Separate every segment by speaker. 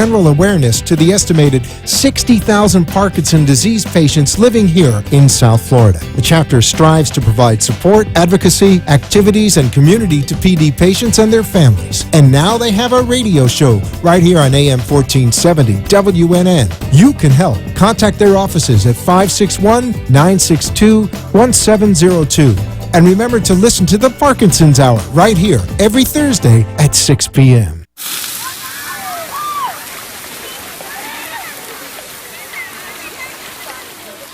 Speaker 1: general awareness to the estimated 60,000 Parkinson's disease patients living here in South Florida. The chapter strives to provide support, advocacy, activities, and community to PD patients and their families. And now they have a radio show right here on AM 1470 WNN. You can help. Contact their offices at 561-962-1702. And remember to listen to the Parkinson's Hour right here every Thursday at 6 p.m.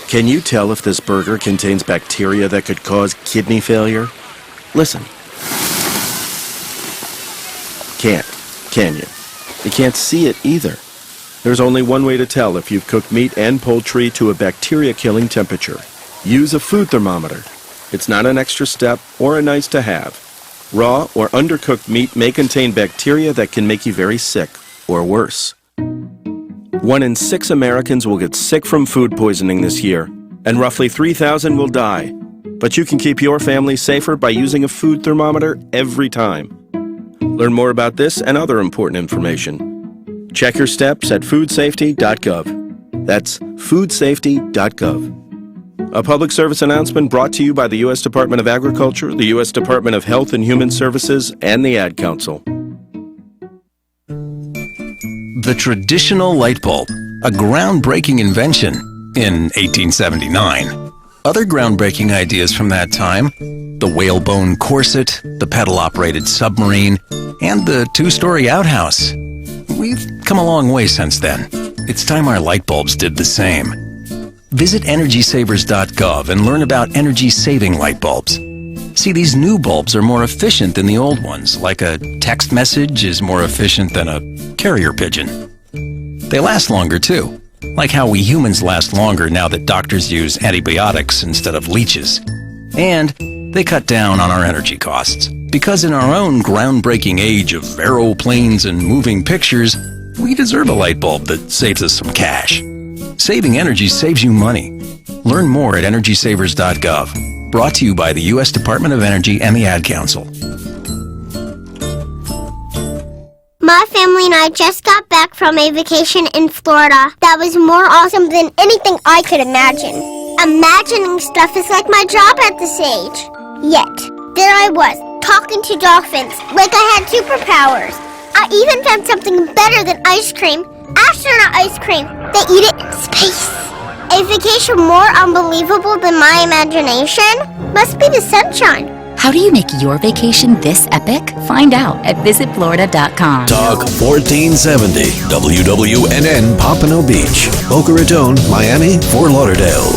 Speaker 2: Can you tell if this burger contains bacteria that could cause kidney failure? Listen. Can't, can you? You can't see it either. There's only one way to tell if you've cooked meat and poultry to a bacteria-killing temperature. Use a food thermometer. It's not an extra step or a nice to have. Raw or undercooked meat may contain bacteria that can make you very sick, or worse. 1 in 6 Americans will get sick from food poisoning this year, and roughly 3,000 will die. But you can keep your family safer by using a food thermometer every time. Learn more about this and other important information. Check your steps at foodsafety.gov. That's foodsafety.gov. A public service announcement brought to you by the U.S. Department of Agriculture, the U.S. Department of Health and Human Services, and the Ad Council.
Speaker 3: The traditional light bulb, a groundbreaking invention in 1879. Other groundbreaking ideas from that time, the whalebone corset, the pedal-operated submarine, and the 2-story outhouse. We've come a long way since then. It's time our light bulbs did the same. Visit EnergySavers.gov and learn about energy-saving light bulbs. See, these new bulbs are more efficient than the old ones, like a text message is more efficient than a carrier pigeon. They last longer, too, like how we humans last longer now that doctors use antibiotics instead of leeches. And they cut down on our energy costs, because in our own groundbreaking age of aeroplanes and moving pictures, we deserve a light bulb that saves us some cash. Saving energy saves you money. Learn more at EnergySavers.gov. Brought to you by the U.S. Department of Energy and the Ad Council.
Speaker 4: My family and I just got back from a vacation in Florida that was more awesome than anything I could imagine. Imagining stuff is like my job at this age. Yet, there I was, talking to dolphins like I had superpowers. I even found something better than ice cream. Astronaut ice cream. They eat it in space. A vacation more unbelievable than my imagination must be the sunshine.
Speaker 5: How do you make your vacation this epic? Find out at visitflorida.com.
Speaker 6: Talk 1470 WWNN Pompano Beach, Boca Raton, Miami, Fort Lauderdale.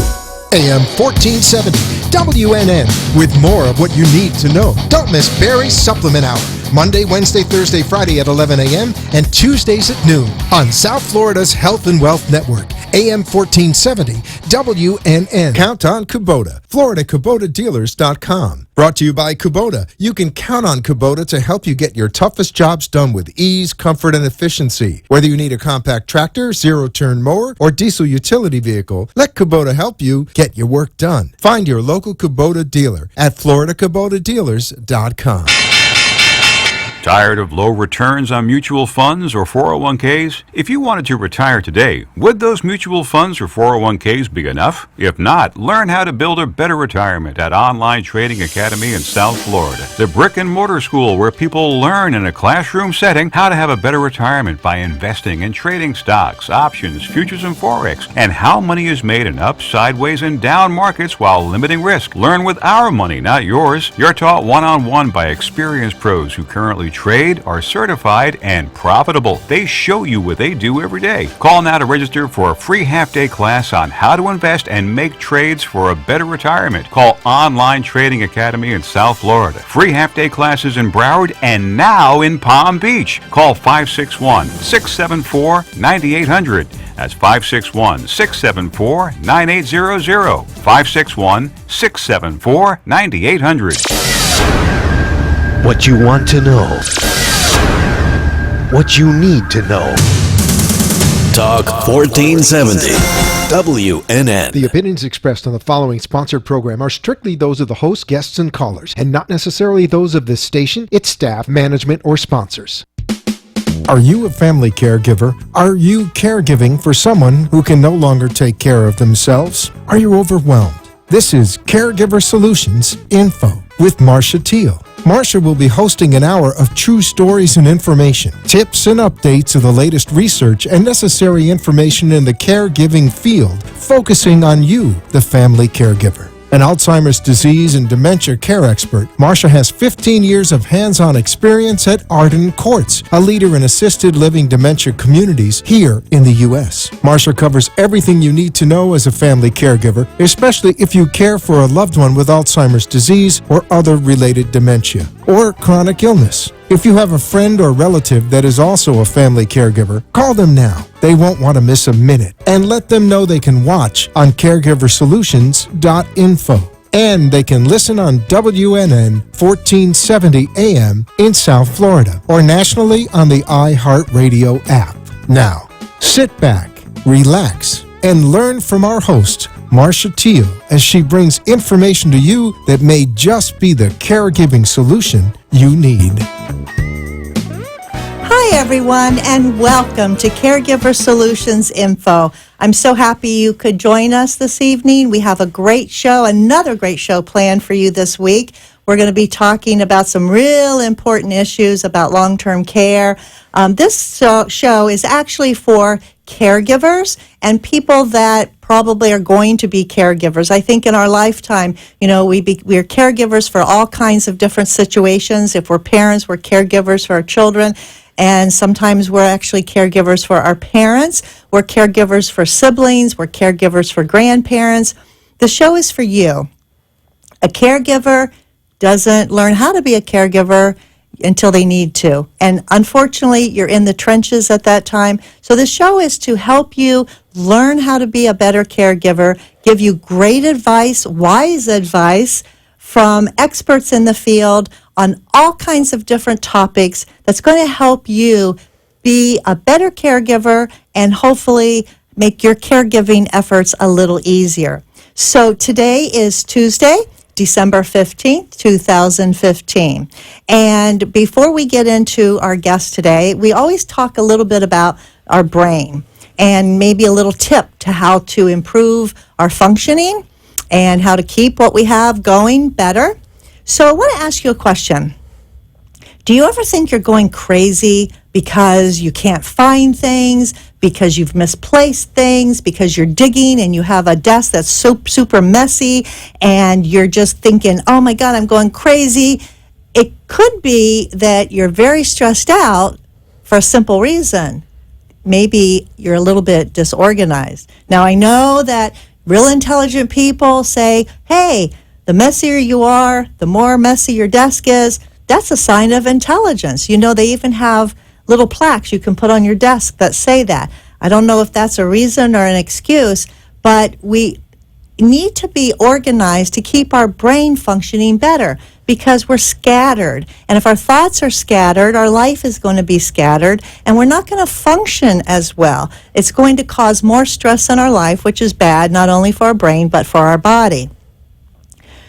Speaker 1: AM 1470 WNN with more of what you need to know. Don't miss Barry's Supplement Hour. Monday, Wednesday, Thursday, Friday at 11 a.m. and Tuesdays at noon on South Florida's Health and Wealth Network, AM 1470 WNN. Count on Kubota, FloridaKubotaDealers.com. Brought to you by Kubota. You can count on Kubota to help you get your toughest jobs done with ease, comfort, and efficiency. Whether you need a compact tractor, zero-turn mower, or diesel utility vehicle, let Kubota help you get your work done. Find your local Kubota dealer at FloridaKubotaDealers.com.
Speaker 7: Tired of low returns on mutual funds or 401ks? If you wanted to retire today, would those mutual funds or 401ks be enough? If not, learn how to build a better retirement at Online Trading Academy in South Florida, the brick and mortar school where people learn in a classroom setting how to have a better retirement by investing and trading stocks, options, futures, and forex, and how money is made in up, sideways, and down markets while limiting risk. Learn with our money, not yours. You're taught one-on-one by experienced pros who currently trade, are certified, and profitable. They show you what they do every day. Call now to register for a free half-day class on how to invest and make trades for a better retirement. Call Online Trading Academy in South Florida. Free half-day classes in Broward and now in Palm Beach. Call 561-674-9800. That's 561-674-9800. 561-674-9800.
Speaker 6: What you want to know. What you need to know. Talk 1470 WNN.
Speaker 1: The opinions expressed on the following sponsored program are strictly those of the host, guests, and callers, and not necessarily those of this station, its staff, management, or sponsors. Are you a family caregiver? Are you caregiving for someone who can no longer take care of themselves? Are you overwhelmed? This is Caregiver Solutions Info with Marcia Teele. Marcia will be hosting an hour of true stories and information, tips and updates of the latest research and necessary information in the caregiving field, focusing on you, the family caregiver. An Alzheimer's disease and dementia care expert, Marcia has 15 years of hands-on experience at Arden Courts, a leader in assisted living dementia communities here in the U.S. Marcia covers everything you need to know as a family caregiver, especially if you care for a loved one with Alzheimer's disease or other related dementia or chronic illness. If you have a friend or relative that is also a family caregiver, call them now. They won't want to miss a minute. And let them know they can watch on caregiversolutions.info. And they can listen on WNN 1470 AM in South Florida or nationally on the iHeartRadio app. Now, sit back, relax, and learn from our host, Marcia Teele, as she brings information to you that may just be the caregiving solution you need.
Speaker 8: Hi, everyone, and welcome to Caregiver Solutions Info. I'm so happy you could join us this evening. We have a great show, another great show planned for you this week. We're going to be talking about some real important issues about long-term care. This show is actually for caregivers and people that probably are going to be caregivers. I think in our lifetime, we're caregivers for all kinds of different situations. If we're parents, we're caregivers for our children. And sometimes we're actually caregivers for our parents. We're caregivers for siblings. We're caregivers for grandparents. The show is for you. A caregiver doesn't learn how to be a caregiver until they need to. And unfortunately, you're in the trenches at that time. So the show is to help you learn how to be a better caregiver, give you great advice, wise advice from experts in the field on all kinds of different topics that's going to help you be a better caregiver and hopefully make your caregiving efforts a little easier. So today is Tuesday, December 15th, 2015. And before we get into our guest today, we always talk a little bit about our brain and maybe a little tip to how to improve our functioning and how to keep what we have going better. So I want to ask you a question. Do you ever think you're going crazy because you can't find things, because you've misplaced things, because you're digging and you have a desk that's super messy and you're just thinking, oh my God, I'm going crazy? It could be that you're very stressed out for a simple reason. Maybe you're a little bit disorganized. Now, I know that real intelligent people say, hey, the messier you are, the more messy your desk is. That's a sign of intelligence. They even have little plaques you can put on your desk that say that. I don't know if that's a reason or an excuse, but we need to be organized to keep our brain functioning better because we're scattered. And if our thoughts are scattered, our life is going to be scattered, and we're not going to function as well. It's going to cause more stress in our life, which is bad, not only for our brain, but for our body.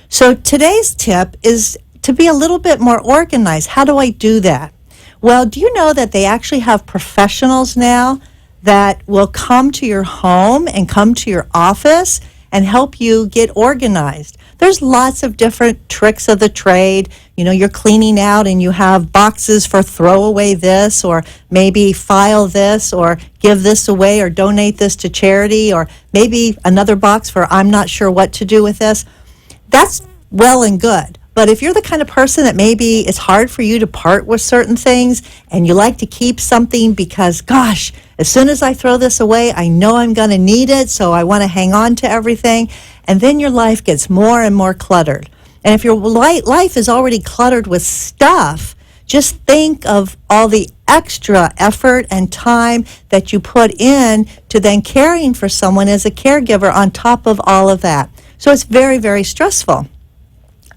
Speaker 8: So today's tip is to be a little bit more organized. How do I do that? Well, do you know that they actually have professionals now that will come to your home and come to your office and help you get organized? There's lots of different tricks of the trade. You're cleaning out and you have boxes for throw away this, or maybe file this, or give this away, or donate this to charity, or maybe another box for I'm not sure what to do with this. That's well and good. But if you're the kind of person that maybe it's hard for you to part with certain things and you like to keep something because, gosh, as soon as I throw this away, I know I'm going to need it, so I want to hang on to everything. And then your life gets more and more cluttered. And if your life is already cluttered with stuff, just think of all the extra effort and time that you put in to then caring for someone as a caregiver on top of all of that. So it's very, very stressful.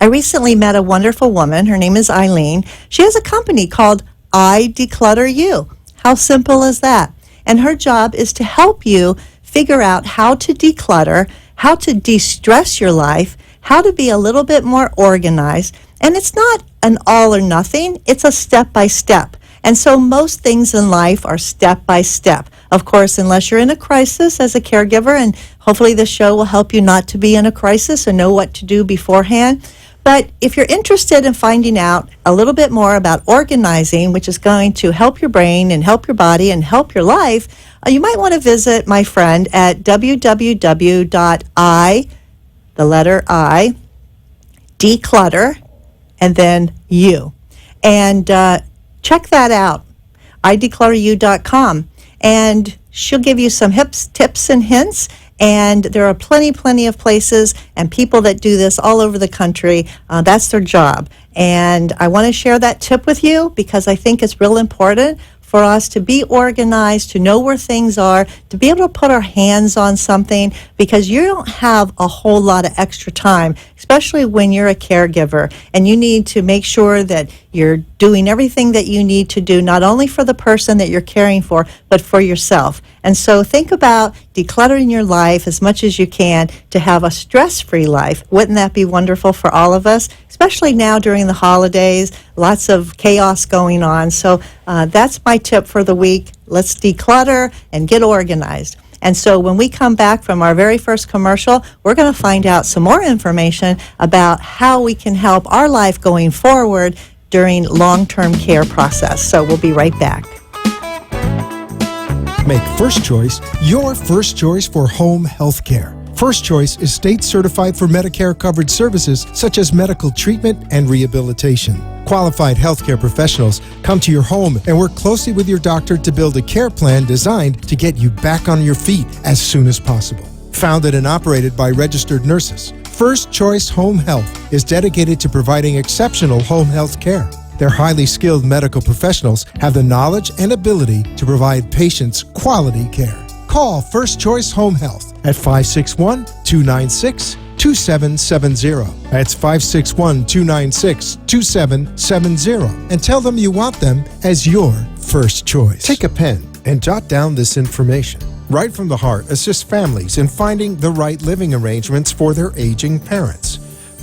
Speaker 8: I recently met a wonderful woman. Her name is Eileen. She has a company called I Declutter You. How simple is that? And her job is to help you figure out how to declutter, how to de-stress your life, how to be a little bit more organized. And it's not an all or nothing. It's a step by step. And so most things in life are step by step. Of course, unless you're in a crisis as a caregiver, and hopefully this show will help you not to be in a crisis and know what to do beforehand. But if you're interested in finding out a little bit more about organizing, which is going to help your brain and help your body and help your life, you might want to visit my friend at declutter, and then you. And check that out, ideclutteringyou.com. And she'll give you some tips and hints. And there are plenty of places and people that do this all over the country. That's their job. And I want to share that tip with you because I think it's real important for us to be organized, to know where things are, to be able to put our hands on something, because you don't have a whole lot of extra time, especially when you're a caregiver, and you need to make sure that you're doing everything that you need to do, not only for the person that you're caring for, but for yourself. And so think about decluttering your life as much as you can to have a stress-free life. Wouldn't that be wonderful for all of us? Especially now during the holidays, lots of chaos going on. So that's my tip for the week. Let's declutter and get organized. And so when we come back from our very first commercial, we're going to find out some more information about how we can help our life going forward during long-term care process. So we'll be right back.
Speaker 1: Make First Choice your first choice for home health care. First Choice is state certified for Medicare-covered services such as medical treatment and rehabilitation. Qualified healthcare professionals come to your home and work closely with your doctor to build a care plan designed to get you back on your feet as soon as possible. Founded and operated by registered nurses, First Choice Home Health is dedicated to providing exceptional home health care. Their highly skilled medical professionals have the knowledge and ability to provide patients quality care. Call First Choice Home Health at 561-296-2770. That's 561-296-2770. And tell them you want them as your first choice. Take a pen and jot down this information. Right from the Heart assists families in finding the right living arrangements for their aging parents.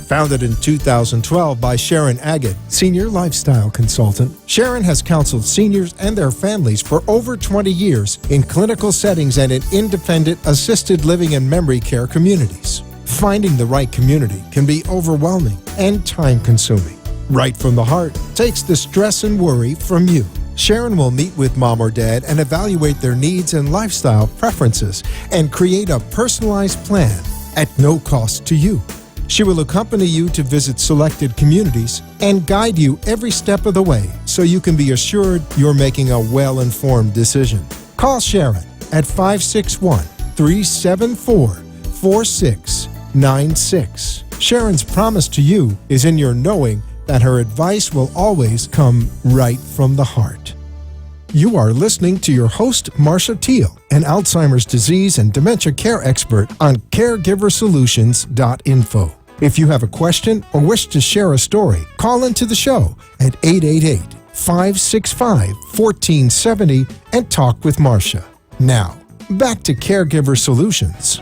Speaker 1: Founded in 2012 by Sharon Agate, Senior Lifestyle Consultant, Sharon has counseled seniors and their families for over 20 years in clinical settings and in independent assisted living and memory care communities. Finding the right community can be overwhelming and time-consuming. Right from the Heart takes the stress and worry from you. Sharon will meet with mom or dad and evaluate their needs and lifestyle preferences and create a personalized plan at no cost to you. She will accompany you to visit selected communities and guide you every step of the way so you can be assured you're making a well-informed decision. Call Sharon at 561-374-4696. Sharon's promise to you is in your knowing that her advice will always come right from the heart. You are listening to your host, Marcia Teele, an Alzheimer's disease and dementia care expert on CareGiverSolutions.info. If you have a question or wish to share a story, call into the show at 888-565-1470 and talk with Marcia. Now, back to Caregiver Solutions.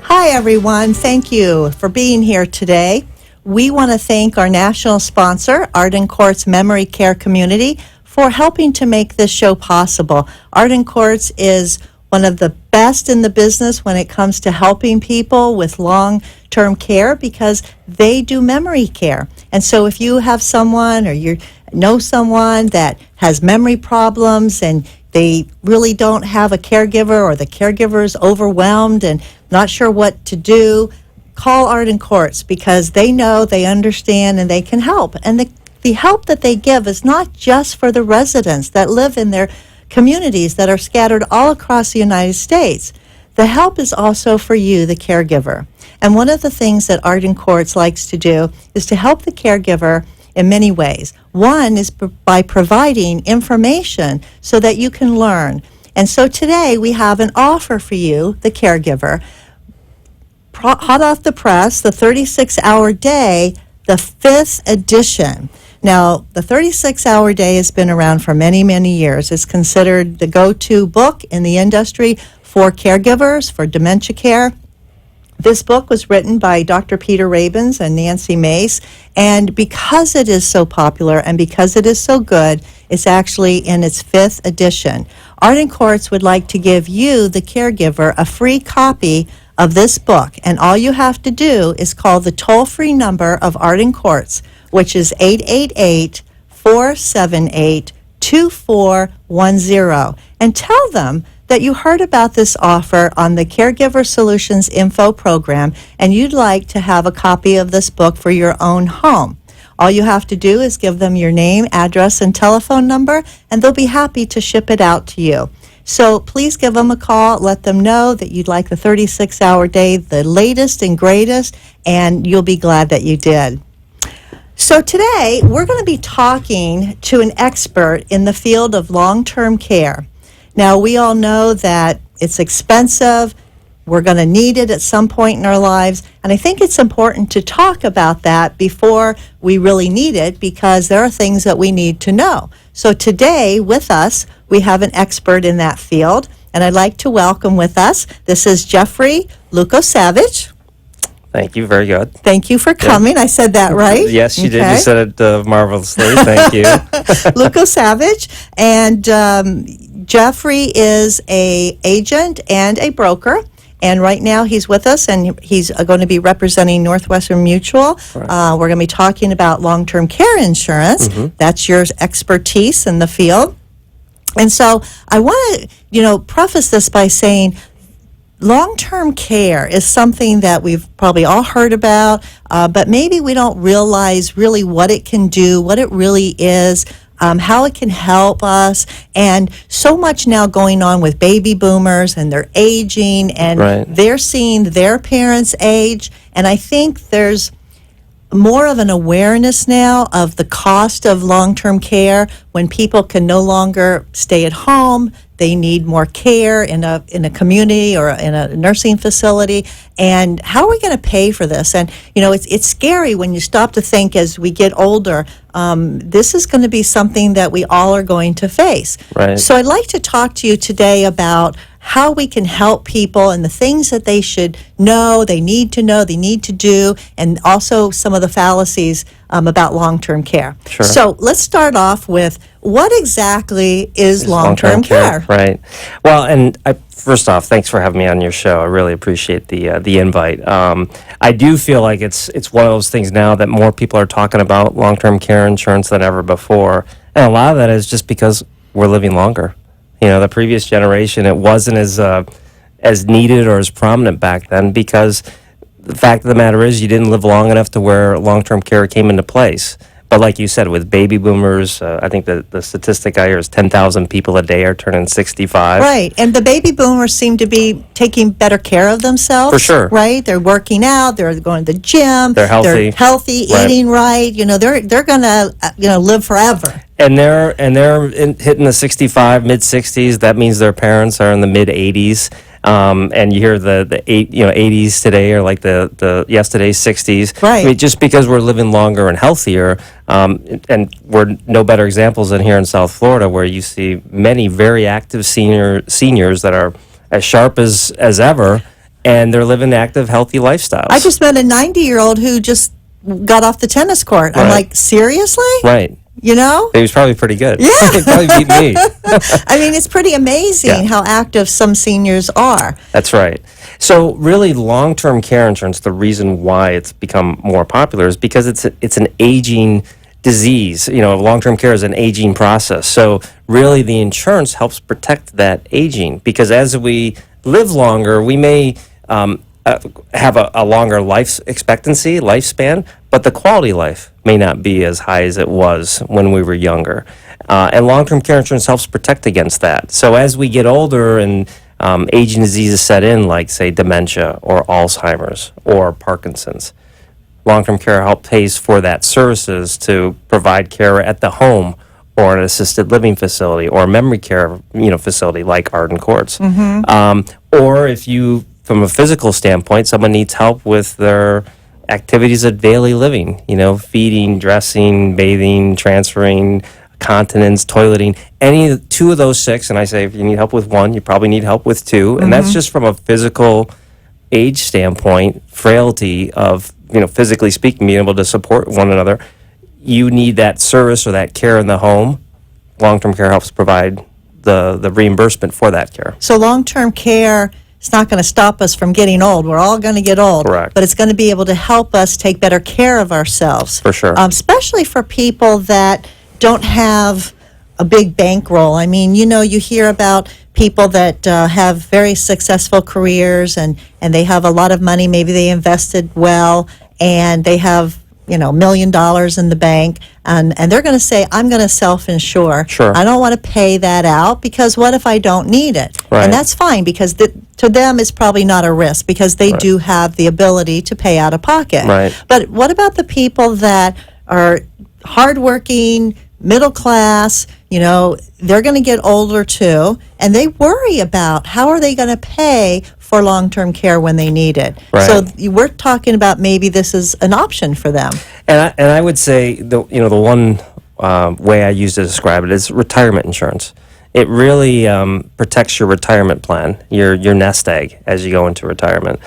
Speaker 8: Hi, everyone. Thank you for being here today. We want to thank our national sponsor, Arden Courts Memory Care Community, for helping to make this show possible. Arden Courts is one of the best in the business when it comes to helping people with long-term care because they do memory care. And so if you have someone or you know someone that has memory problems and they really don't have a caregiver or the caregiver is overwhelmed and not sure what to do, call Arden Courts because they know, they understand, and they can help. And the help that they give is not just for the residents that live in their communities that are scattered all across the United States. The help is also for you, the caregiver. And one of the things that Arden Courts likes to do is to help the caregiver in many ways. One is by providing information so that you can learn. And so today we have an offer for you, the caregiver, hot off the press, the 36-hour day, the 5th edition. Now, the 36-hour day has been around for many, many years. It's considered the go-to book in the industry for caregivers, for dementia care. This book was written by Dr. Peter Rabins and Nancy Mace, and because it is so popular and because it is so good, it's actually in its 5th edition. Art in Courts would like to give you, the caregiver, a free copy of this book, and all you have to do is call the toll-free number of Art in Courts, which is 888-478-2410, and tell them that you heard about this offer on the Caregiver Solutions Info program and you'd like to have a copy of this book for your own home. All you have to do is give them your name, address, and telephone number, and they'll be happy to ship it out to you. So please give them a call, let them know that you'd like the 36-hour day, the latest and greatest, and you'll be glad that you did. So today, we're going to be talking to an expert in the field of long-term care. Now, we all know that it's expensive. We're going to need it at some point in our lives. And I think it's important to talk about that before we really need it because there are things that we need to know. So today, with us, we have an expert in that field. And I'd like to welcome with us, this is Jeffrey Lukosavich.
Speaker 9: Thank you. Very good.
Speaker 8: Thank you for coming. I said that right?
Speaker 9: Yes, you did. You said it marvelously. Thank you.
Speaker 8: Lukosavich. And Jeffrey is a agent and a broker. And right now he's with us, and he's going to be representing Northwestern Mutual. Right. We're going to be talking about long-term care insurance. Mm-hmm. That's your expertise in the field. And so I want to, preface this by saying long-term care is something that we've probably all heard about, but maybe we don't realize really what it can do, what it really is, how it can help us, and so much now going on with baby boomers, and they're aging, and they're seeing their parents age, and I think there's more of an awareness now of the cost of long-term care when people can no longer stay at home. They need more care in a community or in a nursing facility. And how are we going to pay for this? And, it's scary when you stop to think as we get older, this is going to be something that we all are going to face. Right. So I'd like to talk to you today about how we can help people and the things that they should know, they need to do, and also some of the fallacies about long-term care. Sure. So let's start off with what exactly is long-term care?
Speaker 9: Right. Well, and first off, thanks for having me on your show. I really appreciate the invite. I do feel like it's one of those things now that more people are talking about long-term care insurance than ever before, and a lot of that is just because we're living longer. The previous generation, it wasn't as needed or as prominent back then because the fact of the matter is you didn't live long enough to where long-term care came into place. But like you said, with baby boomers, I think the statistic I hear is 10,000 people a day are turning 65.
Speaker 8: Right, and the baby boomers seem to be taking better care of themselves.
Speaker 9: For sure.
Speaker 8: Right, they're working out, they're going to the gym.
Speaker 9: They're healthy.
Speaker 8: Eating right. They're going to live forever.
Speaker 9: And they're hitting the 65, mid 60s. That means their parents are in the mid 80s. And you hear the 80s today are like the yesterday's 60s.
Speaker 8: Right.
Speaker 9: I mean, just because we're living longer and healthier, and we're no better examples than here in South Florida, where you see many very active seniors that are as sharp as ever, and they're living active, healthy lifestyles.
Speaker 8: I just met a 90-year-old who just got off the tennis court.
Speaker 9: Right.
Speaker 8: I'm like, seriously?
Speaker 9: Right.
Speaker 8: He
Speaker 9: was probably pretty good.
Speaker 8: Yeah.
Speaker 9: He probably beat me.
Speaker 8: I mean, it's pretty amazing how active some seniors are.
Speaker 9: That's right. So really, long-term care insurance, the reason why it's become more popular is because it's an aging disease. Long-term care is an aging process. So really, the insurance helps protect that aging because as we live longer, we may have a longer life expectancy, lifespan, but the quality of life may not be as high as it was when we were younger. And long-term care insurance helps protect against that. So as we get older and aging diseases set in, like, say, dementia or Alzheimer's or Parkinson's, long-term care help pays for that services to provide care at the home or an assisted living facility or a memory care facility like Art in Courts. Mm-hmm. Or if you, from a physical standpoint, someone needs help with their activities of daily living, feeding, dressing, bathing, transferring, continence, toileting, any two of those six. And I say if you need help with one, you probably need help with two. And that's just from a physical age standpoint, frailty of, physically speaking, being able to support one another, you need that service or that care in the home. Long-term care helps provide the reimbursement for that care.
Speaker 8: So long-term care is not going to stop us from getting old. We're all going to get old.
Speaker 9: Correct.
Speaker 8: But it's going to be able to help us take better care of ourselves.
Speaker 9: For sure.
Speaker 8: Especially for people that don't have a big bankroll. I mean, you hear about people that have very successful careers and they have a lot of money. Maybe they invested well and they have $1 million in the bank, and they're going to say, I'm going to self-insure.
Speaker 9: Sure.
Speaker 8: I don't want to pay that out because what if I don't need it?
Speaker 9: Right.
Speaker 8: And that's fine because to them it's probably not a risk because they do have the ability to pay out of pocket.
Speaker 9: Right.
Speaker 8: But what about the people that are hardworking, middle class, they're going to get older too, and they worry about how are they going to pay for long-term care when they need it.
Speaker 9: Right.
Speaker 8: So we're talking about maybe this is an option for them.
Speaker 9: And I would say the one way I use to describe it is retirement insurance. It really protects your retirement plan, your nest egg as you go into retirement.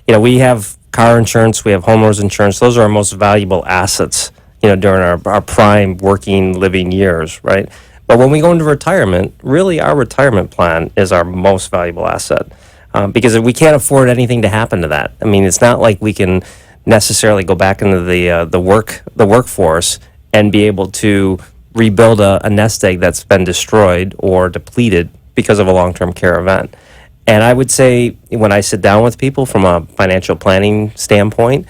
Speaker 9: We have car insurance, we have homeowners insurance. Those are our most valuable assets, during our prime working, living years, right? But when we go into retirement, really our retirement plan is our most valuable asset. Because we can't afford anything to happen to that. I mean, it's not like we can necessarily go back into the workforce and be able to rebuild a nest egg that's been destroyed or depleted because of a long-term care event. And I would say when I sit down with people from a financial planning standpoint,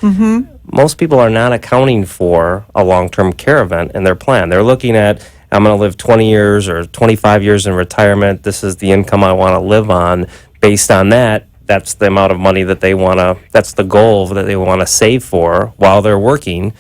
Speaker 9: most people are not accounting for a long-term care event in their plan. They're looking at, I'm going to live 20 years or 25 years in retirement. This is the income I want to live on. Based on that, that's the amount of money that that's the goal that they want to save for while they're working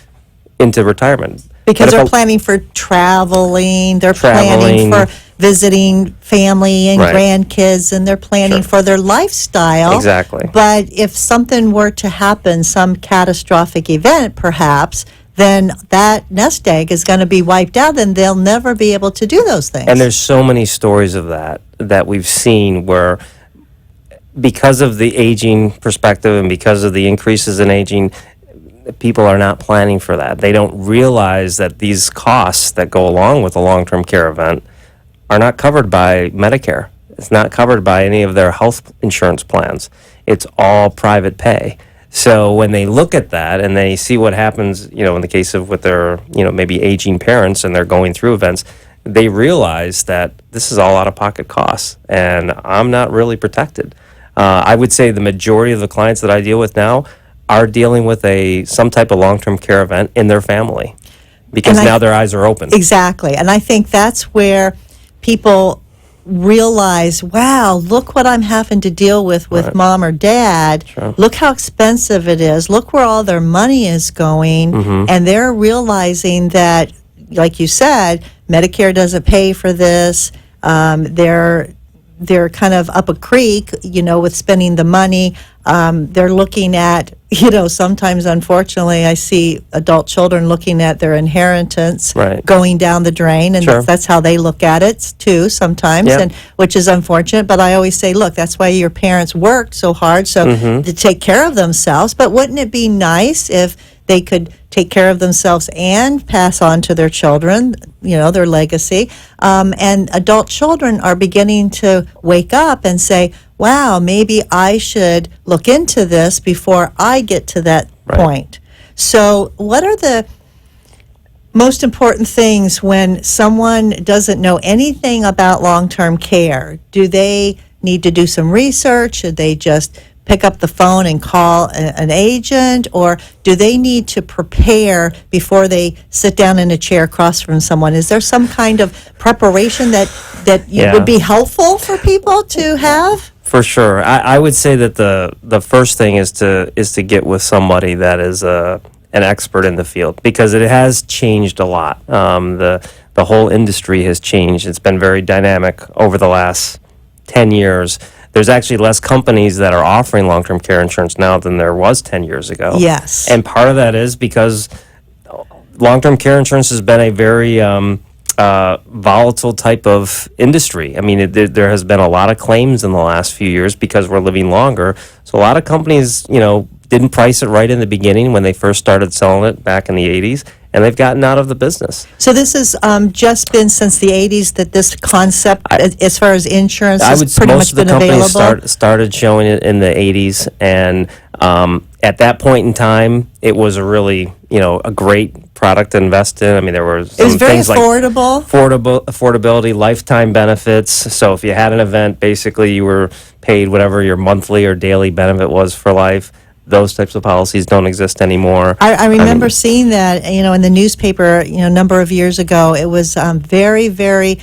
Speaker 9: into retirement.
Speaker 8: Because they're planning for traveling, they're planning for visiting family and grandkids, and they're planning for their lifestyle.
Speaker 9: Exactly.
Speaker 8: But if something were to happen, some catastrophic event perhaps, then that nest egg is going to be wiped out and they'll never be able to do those things.
Speaker 9: And there's so many stories of that we've seen where because of the aging perspective and because of the increases in aging, people are not planning for that. They don't realize that these costs that go along with a long-term care event are not covered by Medicare. It's not covered by any of their health insurance plans. It's all private pay. So when they look at that and they see what happens, in the case of with their, maybe aging parents and they're going through events, they realize that this is all out-of-pocket costs and I'm not really protected. I would say the majority of the clients that I deal with now are dealing with some type of long-term care event in their family because now their eyes are open.
Speaker 8: Exactly. And I think that's where people realize, wow, look what I'm having to deal with mom or dad.
Speaker 9: Sure.
Speaker 8: Look how expensive it is. Look where all their money is going. And they're realizing that, like you said, Medicare doesn't pay for this. They're kind of up a creek, with spending the money. They're looking at, sometimes, unfortunately, I see adult children looking at their inheritance going down the drain, and that's how they look at it, too, sometimes, and which is unfortunate. But I always say, look, that's why your parents worked so hard, to take care of themselves. But wouldn't it be nice if they could take care of themselves and pass on to their children, their legacy. And adult children are beginning to wake up and say, wow, maybe I should look into this before I get to that point. So what are the most important things when someone doesn't know anything about long-term care? Do they need to do some research? Should they just pick up the phone and call an agent, or do they need to prepare before they sit down in a chair across from someone? Is there some kind of preparation that would be helpful for people to have?
Speaker 9: For sure. I would say that the first thing is to get with somebody that is an expert in the field, because it has changed a lot. The whole industry has changed. It's been very dynamic over the last 10 years. There's actually less companies that are offering long-term care insurance now than there was 10 years ago.
Speaker 8: Yes.
Speaker 9: And part of that is because long-term care insurance has been a very volatile type of industry. I mean, there has been a lot of claims in the last few years because we're living longer. So a lot of companies, didn't price it right in the beginning when they first started selling it back in the 80s, and they've gotten out of the business.
Speaker 8: So this has just been since the 80s that this concept, as far as insurance, has pretty much been available?
Speaker 9: Most of the companies started showing it in the 80s, and at that point in time, it was a really, a great product to invest in. I mean, there were some things
Speaker 8: affordable.
Speaker 9: Like affordability, lifetime benefits. So if you had an event, basically you were paid whatever your monthly or daily benefit was for life. Those types of policies don't exist anymore.
Speaker 8: I remember seeing that, in the newspaper, a number of years ago. It was very, very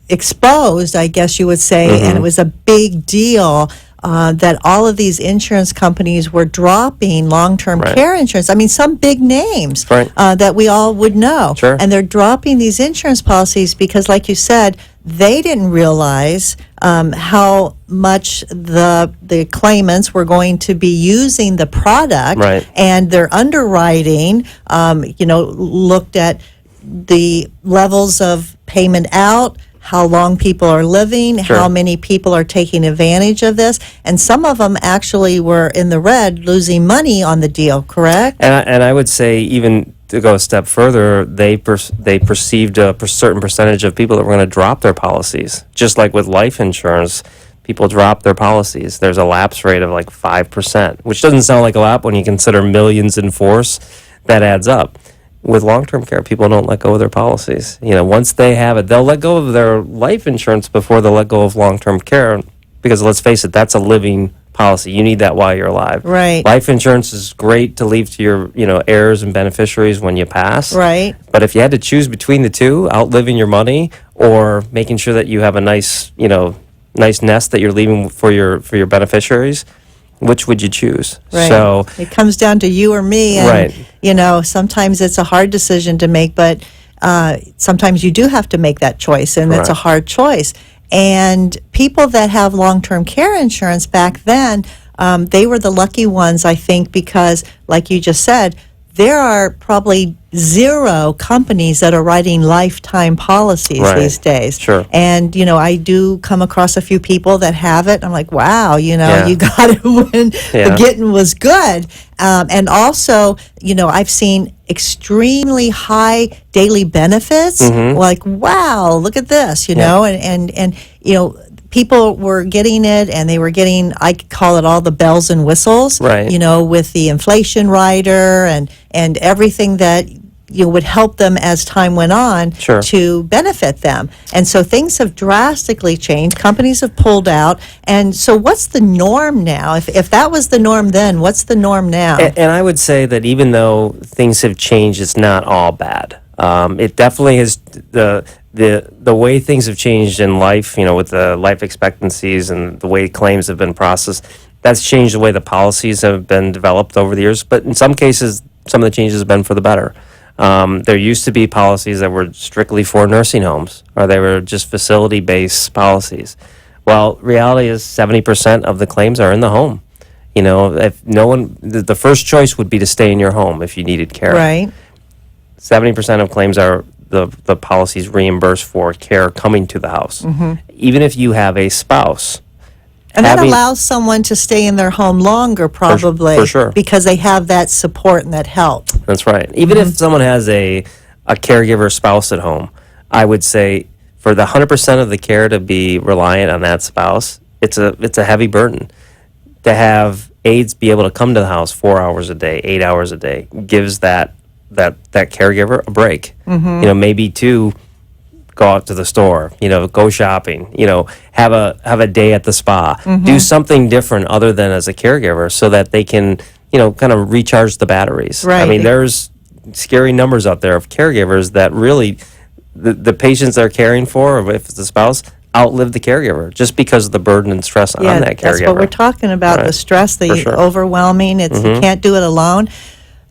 Speaker 8: exposed, I guess you would say, and it was a big deal that all of these insurance companies were dropping long-term care insurance. I mean, some big names that we all would know.
Speaker 9: Sure.
Speaker 8: And they're dropping these insurance policies because, like you said, they didn't realize how much the claimants were going to be using the product, and their underwriting, looked at the levels of payment out, how long people are living, how many people are taking advantage of this, and some of them actually were in the red, losing money on the deal, correct?
Speaker 9: And I would say, even to go a step further, they perceived a certain percentage of people that were going to drop their policies. Just like with life insurance, people drop their policies. There's a lapse rate of like 5%, which doesn't sound like a lot when you consider millions in force. That adds up. With long-term care, people don't let go of their policies. Once they have it, they'll let go of their life insurance before they'll let go of long-term care, because let's face it, that's a living policy. You need that while you're alive.
Speaker 8: Right.
Speaker 9: Life insurance is great to leave to your heirs and beneficiaries when you pass.
Speaker 8: Right.
Speaker 9: But if you had to choose between the two, outliving your money or making sure that you have a nice nest that you're leaving for your beneficiaries, which would you choose?
Speaker 8: Right.
Speaker 9: So
Speaker 8: it comes down to you or me, and sometimes it's a hard decision to make, but sometimes you do have to make that choice, and it's a hard choice. And people that have long-term care insurance back then, they were the lucky ones, I think, because, like you just said, there are probably 0 companies that are writing lifetime policies these days.
Speaker 9: Sure.
Speaker 8: And, I do come across a few people that have it. I'm like, wow, you got it when the getting was good. And also, I've seen extremely high daily benefits. Like, wow, look at this, and people were getting it, and they were getting, I call it all the bells and whistles, with the inflation rider and everything that would help them as time went on to benefit them. And so things have drastically changed. Companies have pulled out. And so what's the norm now? If that was the norm then, what's the norm now?
Speaker 9: And I would say that even though things have changed, it's not all bad. It definitely is the way things have changed in life, with the life expectancies and the way claims have been processed. That's changed the way the policies have been developed over the years. But in some cases, some of the changes have been for the better. There used to be policies that were strictly for nursing homes, or they were just facility-based policies. Well, reality is 70% of the claims are in the home. If no one, the first choice would be to stay in your home if you needed care.
Speaker 8: Right.
Speaker 9: 70% of claims are the policies reimbursed for care coming to the house. Even if you have a spouse.
Speaker 8: And that allows someone to stay in their home longer, probably,
Speaker 9: for sure,
Speaker 8: because they have that support and that help.
Speaker 9: That's right. Even if someone has a caregiver spouse at home, I would say for the 100% of the care to be reliant on that spouse, it's a heavy burden. To have aides be able to come to the house 4 hours a day, 8 hours a day, gives that caregiver a break. Maybe to go out to the store, go shopping, have a day at the spa, do something different other than as a caregiver, so that they can, kind of recharge the batteries.
Speaker 8: Right.
Speaker 9: I mean, there's scary numbers out there of caregivers that really, the patients they're caring for, or if it's a spouse, outlive the caregiver just because of the burden and stress on that caregiver.
Speaker 8: That's what we're talking about, the stress, the overwhelming, you can't do it alone.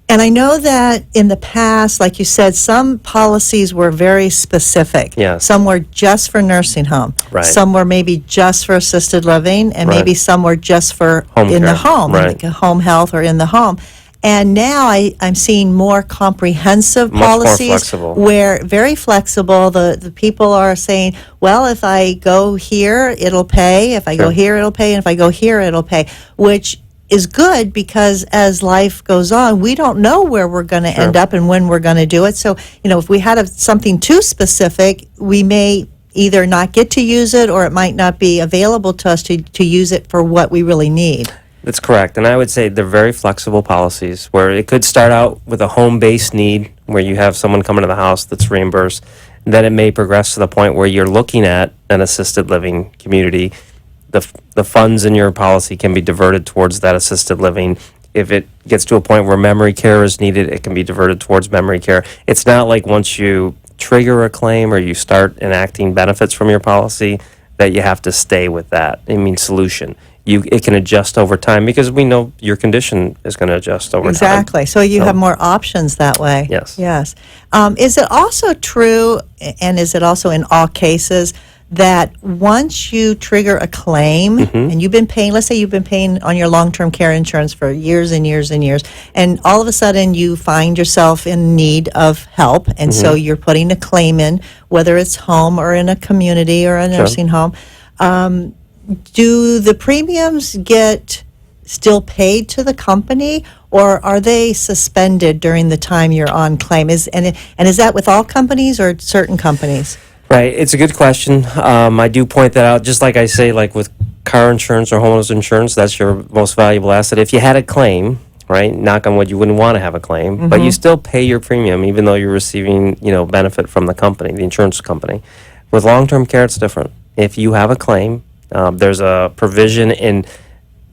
Speaker 8: And I know that in the past, like you said, some policies were very specific.
Speaker 9: Yes.
Speaker 8: Some were just for nursing home.
Speaker 9: Right.
Speaker 8: Some were maybe just for assisted living, and maybe some were just for
Speaker 9: home
Speaker 8: in
Speaker 9: care.
Speaker 8: the home,
Speaker 9: Right.
Speaker 8: like home health or in the home. And now I'm seeing more comprehensive
Speaker 9: Much more
Speaker 8: policies
Speaker 9: flexible.
Speaker 8: where very flexible. The people are saying, well, if I go here, it'll pay. If I go
Speaker 9: Sure.
Speaker 8: here, it'll pay. And if I go here, it'll pay, which is good because as life goes on, we don't know where we're going to end up and when we're going to do it. So, if we had something too specific, we may either not get to use it or it might not be available to us to use it for what we really need.
Speaker 9: That's correct. And I would say they're very flexible policies where it could start out with a home-based need where you have someone come into the house that's reimbursed. Then it may progress to the point where you're looking at an assisted living community. The funds in your policy can be diverted towards that assisted living. If it gets to a point where memory care is needed, it can be diverted towards memory care. It's not like once you trigger a claim or you start enacting benefits from your policy that you have to stay with that. Solution. It can adjust over time because we know your condition is going to adjust over time.
Speaker 8: Exactly. So you have more options that way.
Speaker 9: Yes.
Speaker 8: Yes. Is it also true, and is it also in all cases, that once you trigger a claim and you've been paying, let's say you've been paying on your long-term care insurance for years and years and years, and all of a sudden you find yourself in need of help, and so you're putting a claim in, whether it's home or in a community or a nursing home, do the premiums get still paid to the company, or are they suspended during the time you're on claim? Is that with all companies or certain companies?
Speaker 9: Right. It's a good question. I do point that out, just like I say, like with car insurance or homeowners insurance, that's your most valuable asset. If you had a claim, right, knock on wood, you wouldn't want to have a claim, but you still pay your premium even though you're receiving, benefit from the company, the insurance company. With long-term care, it's different. If you have a claim, there's a provision in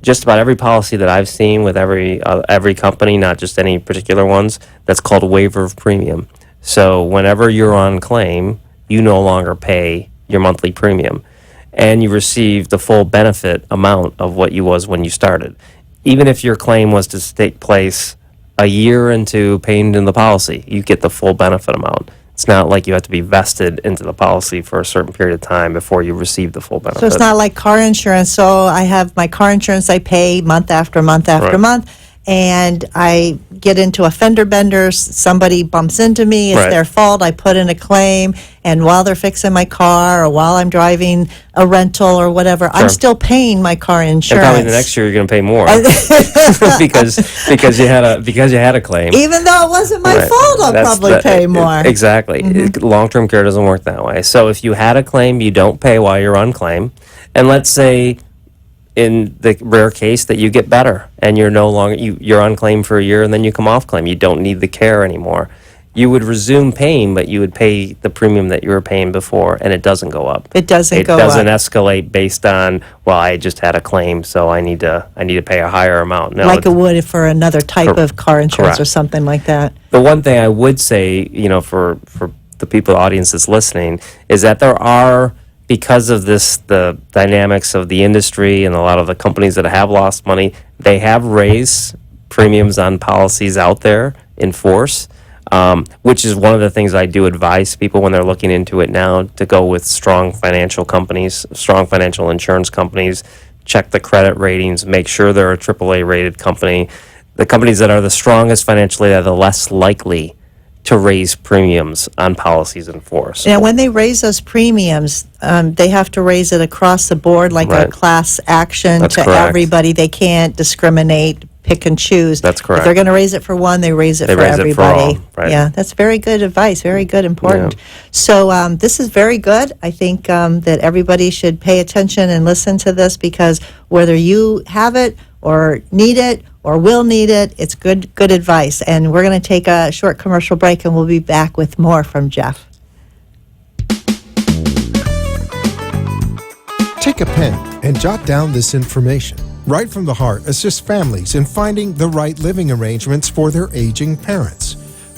Speaker 9: just about every policy that I've seen with every company, not just any particular ones, that's called waiver of premium. So whenever you're on claim, you no longer pay your monthly premium, and you receive the full benefit amount of what you was when you started. Even if your claim was to take place a year into paying in the policy, you get the full benefit amount. It's not like you have to be vested into the policy for a certain period of time before you receive the full benefit.
Speaker 8: So it's not like car insurance. So I have my car insurance I pay month after month after month, and I get into a fender bender, somebody bumps into me, it's their fault, I put in a claim, and while they're fixing my car or while I'm driving a rental or whatever, I'm still paying my car insurance.
Speaker 9: And probably the next year you're going to pay more because you had a claim.
Speaker 8: Even though it wasn't my fault, I'll probably pay more.
Speaker 9: Exactly. Long-term care doesn't work that way. So if you had a claim, you don't pay while you're on claim. And let's say in the rare case that you get better and you're no longer you're on claim for a year and then you come off claim, you don't need the care anymore, you would resume paying, but you would pay the premium that you were paying before, and it doesn't go up.
Speaker 8: It doesn't
Speaker 9: escalate based on, well, I just had a claim, so I need to pay a higher amount. No,
Speaker 8: like it would for another type of car insurance or something like that.
Speaker 9: The one thing I would say, for the people, audience that's listening, is that there are, because of the dynamics of the industry and a lot of the companies that have lost money, they have raised premiums on policies out there in force, which is one of the things I do advise people when they're looking into it now, to go with strong financial companies, strong financial insurance companies, check the credit ratings, make sure they're a AAA rated company. The companies that are the strongest financially are the less likely to raise premiums on policies in force.
Speaker 8: And when they raise those premiums, they have to raise it across the board, like a class action to everybody. They can't discriminate, pick and choose.
Speaker 9: That's correct.
Speaker 8: If they're going to raise it for one, they raise it for everybody. Yeah, that's very good advice. Very good, important. Yeah. So this is very good. I think that everybody should pay attention and listen to this, because whether you have it or need it or will need it, it's good advice. And we're going to take a short commercial break, and we'll be back with more from Jeff.
Speaker 1: Take a pen and jot down this information. Right from the Heart assists families in finding the right living arrangements for their aging parents.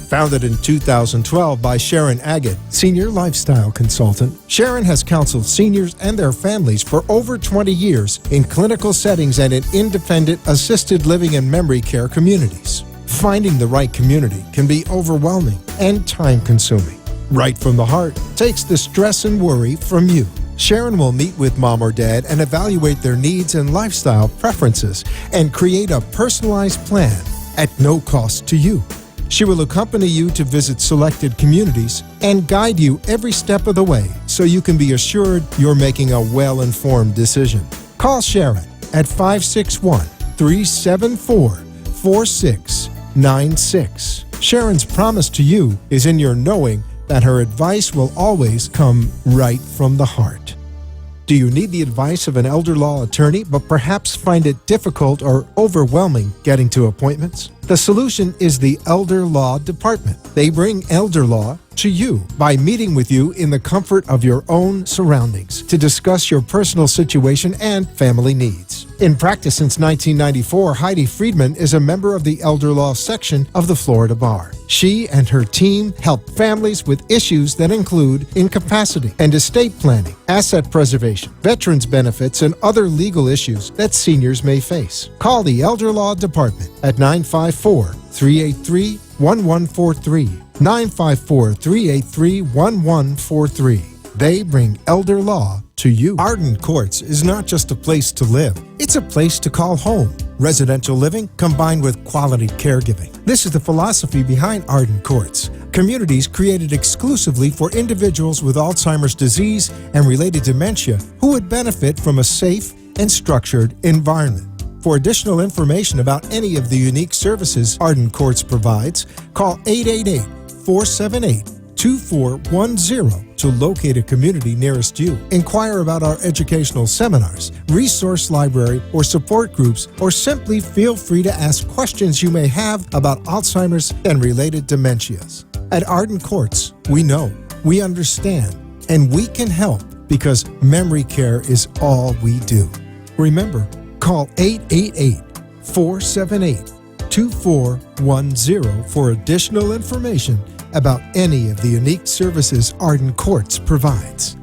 Speaker 1: Founded in 2012 by Sharon Agate, Senior Lifestyle Consultant, Sharon has counseled seniors and their families for over 20 years in clinical settings and in independent assisted living and memory care communities. Finding the right community can be overwhelming and time-consuming. Right from the Heart takes the stress and worry from you. Sharon will meet with mom or dad and evaluate their needs and lifestyle preferences and create a personalized plan at no cost to you. She will accompany you to visit selected communities and guide you every step of the way so you can be assured you're making a well-informed decision. Call Sharon at 561-374-4696. Sharon's promise to you is in your knowing that her advice will always come right from the heart. Do you need the advice of an elder law attorney but perhaps find it difficult or overwhelming getting to appointments? The solution is the Elder Law Department. They bring elder law to you by meeting with you in the comfort of your own surroundings to discuss your personal situation and family needs. In practice since 1994, Heidi Friedman is a member of the Elder Law section of the Florida Bar. She and her team help families with issues that include incapacity and estate planning, asset preservation, veterans benefits, and other legal issues that seniors may face. Call the Elder Law Department at 954-383-1143. 954-383-1143. They bring elder law to you. Arden Courts is not just a place to live. It's a place to call home. Residential living combined with quality caregiving. This is the philosophy behind Arden Courts. Communities created exclusively for individuals with Alzheimer's disease and related dementia who would benefit from a safe and structured environment. For additional information about any of the unique services Arden Courts provides, call 888-478-2410 to locate a community nearest you. Inquire about our educational seminars, resource library, or support groups, or simply feel free to ask questions you may have about Alzheimer's and related dementias. At Arden Courts, we know, we understand, and we can help because memory care is all we do. Remember, call 888-478-2410 for additional information about any of the unique services Arden Courts provides.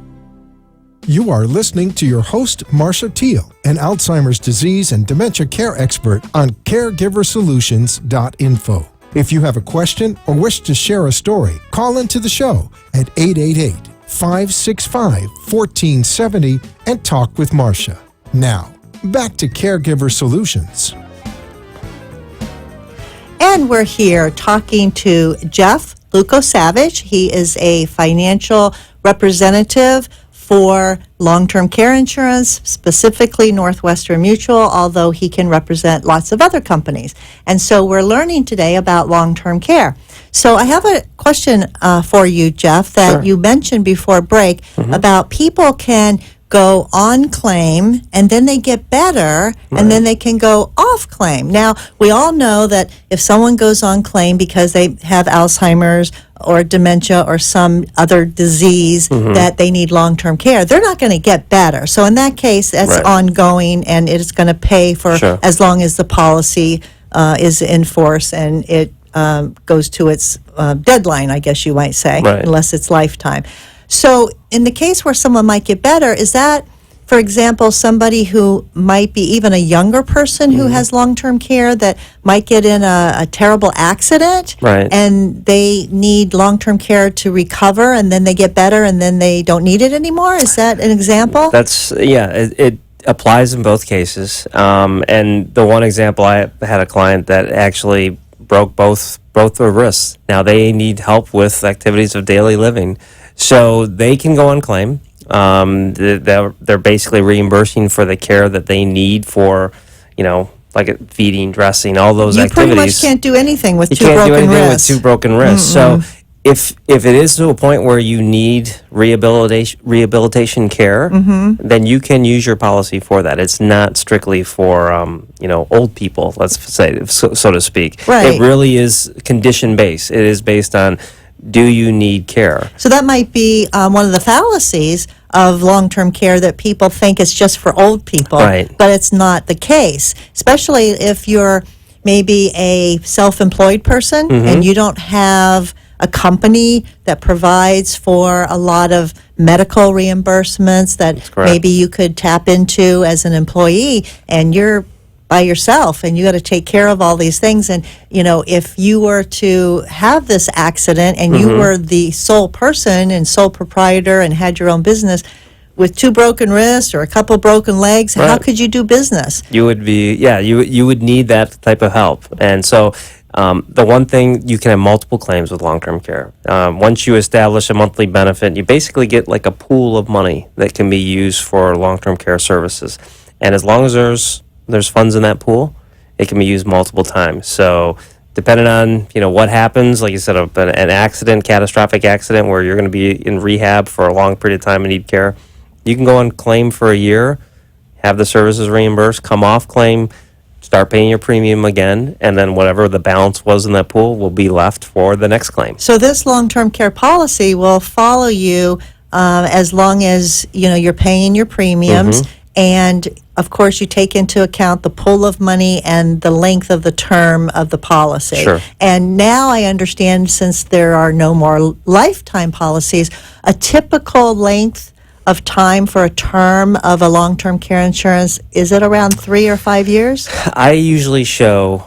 Speaker 1: You are listening to your host, Marcia Teele, an Alzheimer's disease and dementia care expert on CareGiverSolutions.info. If you have a question or wish to share a story, call into the show at 888-565-1470 and talk with Marcia. Now, back to Caregiver Solutions.
Speaker 8: And we're here talking to Jeff Luco-Savage. He is a financial representative for long-term care insurance, specifically Northwestern Mutual, although he can represent lots of other companies. And so we're learning today about long-term care. So I have a question for you, Jeff, that
Speaker 9: Sure.
Speaker 8: you mentioned before break about people can go on claim and then they get better and then they can go off claim. Now, we all know that if someone goes on claim because they have Alzheimer's or dementia or some other disease that they need long-term care, they're not going to get better. So in that case, that's ongoing and it's going to pay for as long as the policy is in force and it goes to its deadline, I guess you might say, unless it's lifetime. So in the case where someone might get better, is that, for example, somebody who might be even a younger person who has long-term care that might get in a terrible accident and they need long-term care to recover and then they get better and then they don't need it anymore? Is that an example?
Speaker 9: That's, it applies in both cases. And the one example, I had a client that actually broke both their wrists. Now they need help with activities of daily living. So they can go on claim. They're basically reimbursing for the care that they need for, like feeding, dressing, all those activities.
Speaker 8: You pretty much can't do anything with two broken wrists.
Speaker 9: You can't do anything with two broken wrists. So if it is to a point where you need rehabilitation care, then you can use your policy for that. It's not strictly for old people, let's say, so to speak.
Speaker 8: Right.
Speaker 9: It really is condition based. It is based on, do you need care?
Speaker 8: So that might be one of the fallacies of long-term care, that people think it's just for old people, but it's not the case, especially if you're maybe a self-employed person and you don't have a company that provides for a lot of medical reimbursements that maybe you could tap into as an employee, and you're by yourself and you got to take care of all these things. And if you were to have this accident and you were the sole person and sole proprietor and had your own business, with 2 broken wrists or a couple broken legs, how
Speaker 9: Right.
Speaker 8: could you do business?
Speaker 9: You would be, you would need that type of help. And so the one thing, you can have multiple claims with long-term care. Once you establish a monthly benefit, you basically get like a pool of money that can be used for long-term care services. And as long as there's funds in that pool, it can be used multiple times. So depending on, what happens, like you said, an accident, catastrophic accident where you're going to be in rehab for a long period of time and need care, you can go on claim for a year, have the services reimbursed, come off claim, start paying your premium again, and then whatever the balance was in that pool will be left for the next claim.
Speaker 8: So this long-term care policy will follow you as long as, you're paying your premiums. And, of course, you take into account the pool of money and the length of the term of the policy.
Speaker 9: Sure.
Speaker 8: And now I understand, since there are no more lifetime policies, a typical length of time for a term of a long-term care insurance, is it around 3 or 5 years?
Speaker 9: I usually show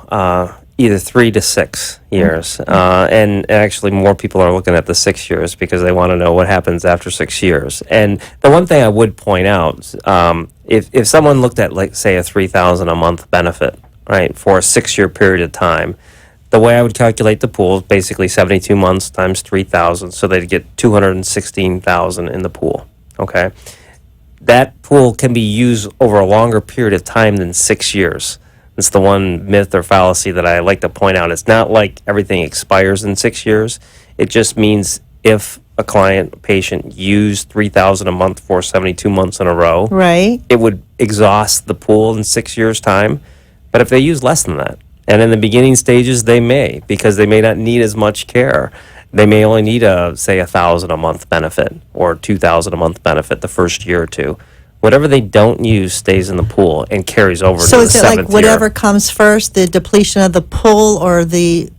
Speaker 9: either 3 to 6 years. And actually more people are looking at the 6 years because they want to know what happens after 6 years. And the one thing I would point out, if someone looked at, like, say, a $3,000 a month benefit, right, for a 6-year period of time, the way I would calculate the pool is basically 72 months times 3,000, so they'd get 216,000 in the pool. Okay, that pool can be used over a longer period of time than 6 years. It's the one myth or fallacy that I like to point out. It's not like everything expires in 6 years. It just means if a patient used $3,000 a month for 72 months in a row,
Speaker 8: Right.
Speaker 9: it would exhaust the pool in 6 years' time. But if they use less than that, and in the beginning stages they may, because they may not need as much care. They may only need say $1,000 a month benefit or $2,000 a month benefit the first year or two. Whatever they don't use stays in the pool and carries over
Speaker 8: So
Speaker 9: to the
Speaker 8: is it
Speaker 9: seventh
Speaker 8: like
Speaker 9: year.
Speaker 8: whatever comes first, the depletion of the pool or the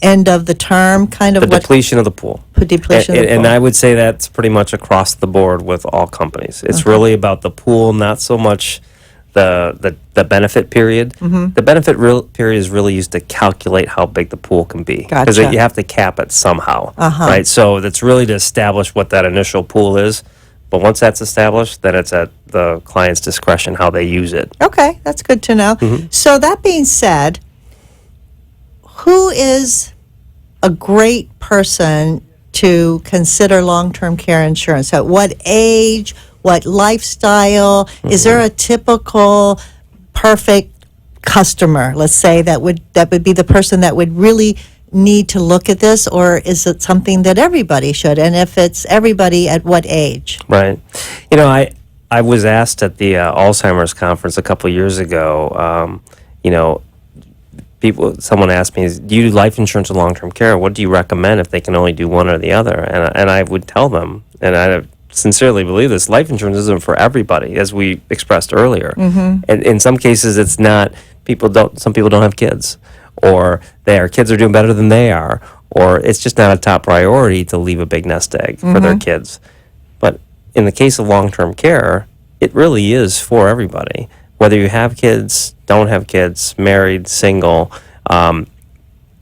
Speaker 8: end of the term, kind of
Speaker 9: The
Speaker 8: what?
Speaker 9: depletion of the pool.
Speaker 8: Depletion of the pool.
Speaker 9: And I would say that's pretty much across the board with all companies. It's really about the pool, not so much the benefit period. The benefit period is really used to calculate how big the pool can be. Because
Speaker 8: Gotcha.
Speaker 9: you have to cap it somehow, right? So that's really to establish what that initial pool is. But once that's established, then it's at the client's discretion how they use it.
Speaker 8: Okay, that's good to know. So that being said, who is a great person to consider long-term care insurance? At what age? What lifestyle? Is there a typical perfect customer, let's say, that would be the person that would really need to look at this, or is it something that everybody should? And if it's everybody, at what age?
Speaker 9: Right. I was asked at the Alzheimer's conference a couple of years ago, someone asked me, do you do life insurance or long-term care? What do you recommend if they can only do one or the other? And I would tell them, and I sincerely believe this, life insurance isn't for everybody, as we expressed earlier. And in some cases, it's not. Some people don't have kids, or their kids are doing better than they are, or it's just not a top priority to leave a big nest egg for their kids. But in the case of long-term care, it really is for everybody, whether you have kids, don't have kids, married, single,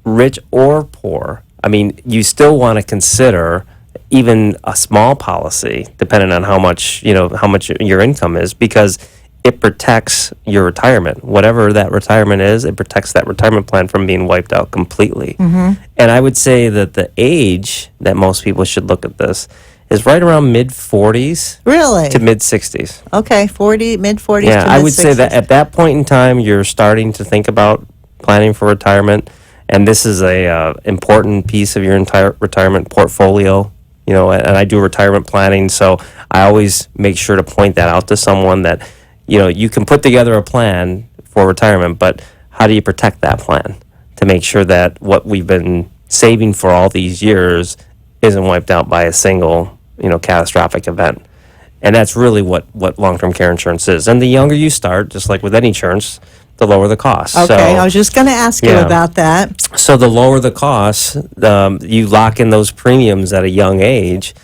Speaker 9: rich or poor. I mean, you still want to consider even a small policy, depending on how much your income is, because it protects your retirement. Whatever that retirement is, it protects that retirement plan from being wiped out completely. And I would say that the age that most people should look at this is right around mid-40s
Speaker 8: Really?
Speaker 9: to mid-60s.
Speaker 8: Okay, mid-40s
Speaker 9: Yeah,
Speaker 8: to
Speaker 9: I would say that
Speaker 8: mid-60s.
Speaker 9: at that point in time, you're starting to think about planning for retirement, and this is a important piece of your entire retirement portfolio. And I do retirement planning, so I always make sure to point that out to someone that, you can put together a plan for retirement, but how do you protect that plan to make sure that what we've been saving for all these years isn't wiped out by a single, catastrophic event? And that's really what long-term care insurance is. And the younger you start, just like with any insurance, the lower the cost.
Speaker 8: Okay, I was just going to ask you
Speaker 9: Yeah.
Speaker 8: about that.
Speaker 9: So the lower the cost, you lock in those premiums at a young age.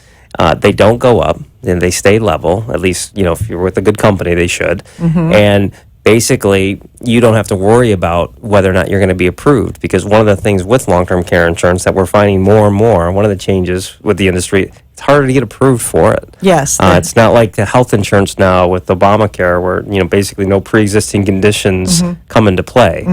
Speaker 9: They don't go up, and they stay level. At least, if you're with a good company, they should. And basically, you don't have to worry about whether or not you're going to be approved, because one of the things with long-term care insurance that we're finding more and more, one of the changes with the industry, it's harder to get approved for it.
Speaker 8: Yes.
Speaker 9: It's not like the health insurance now with Obamacare, where basically no pre-existing conditions come into play.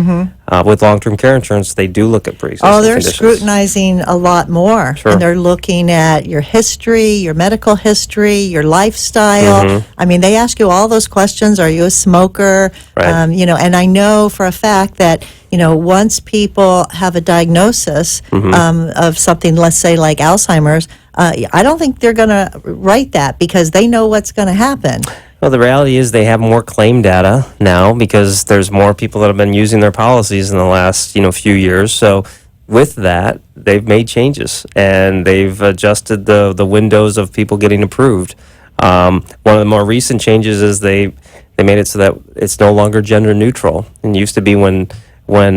Speaker 9: With long-term care insurance, they do look at pre-existing
Speaker 8: they're
Speaker 9: conditions.
Speaker 8: scrutinizing a lot more.
Speaker 9: Sure.
Speaker 8: And they're looking at your history, your medical history, your lifestyle. I mean, they ask you all those questions. Are you a smoker?
Speaker 9: Right.
Speaker 8: And I know for a fact that, once people have a diagnosis of something, let's say like Alzheimer's, I don't think they're going to write that because they know what's going to happen.
Speaker 9: Well, the reality is they have more claim data now because there's more people that have been using their policies in the last, few years. So with that, they've made changes and they've adjusted the windows of people getting approved. One of the more recent changes is they made it so that it's no longer gender neutral. And it used to be when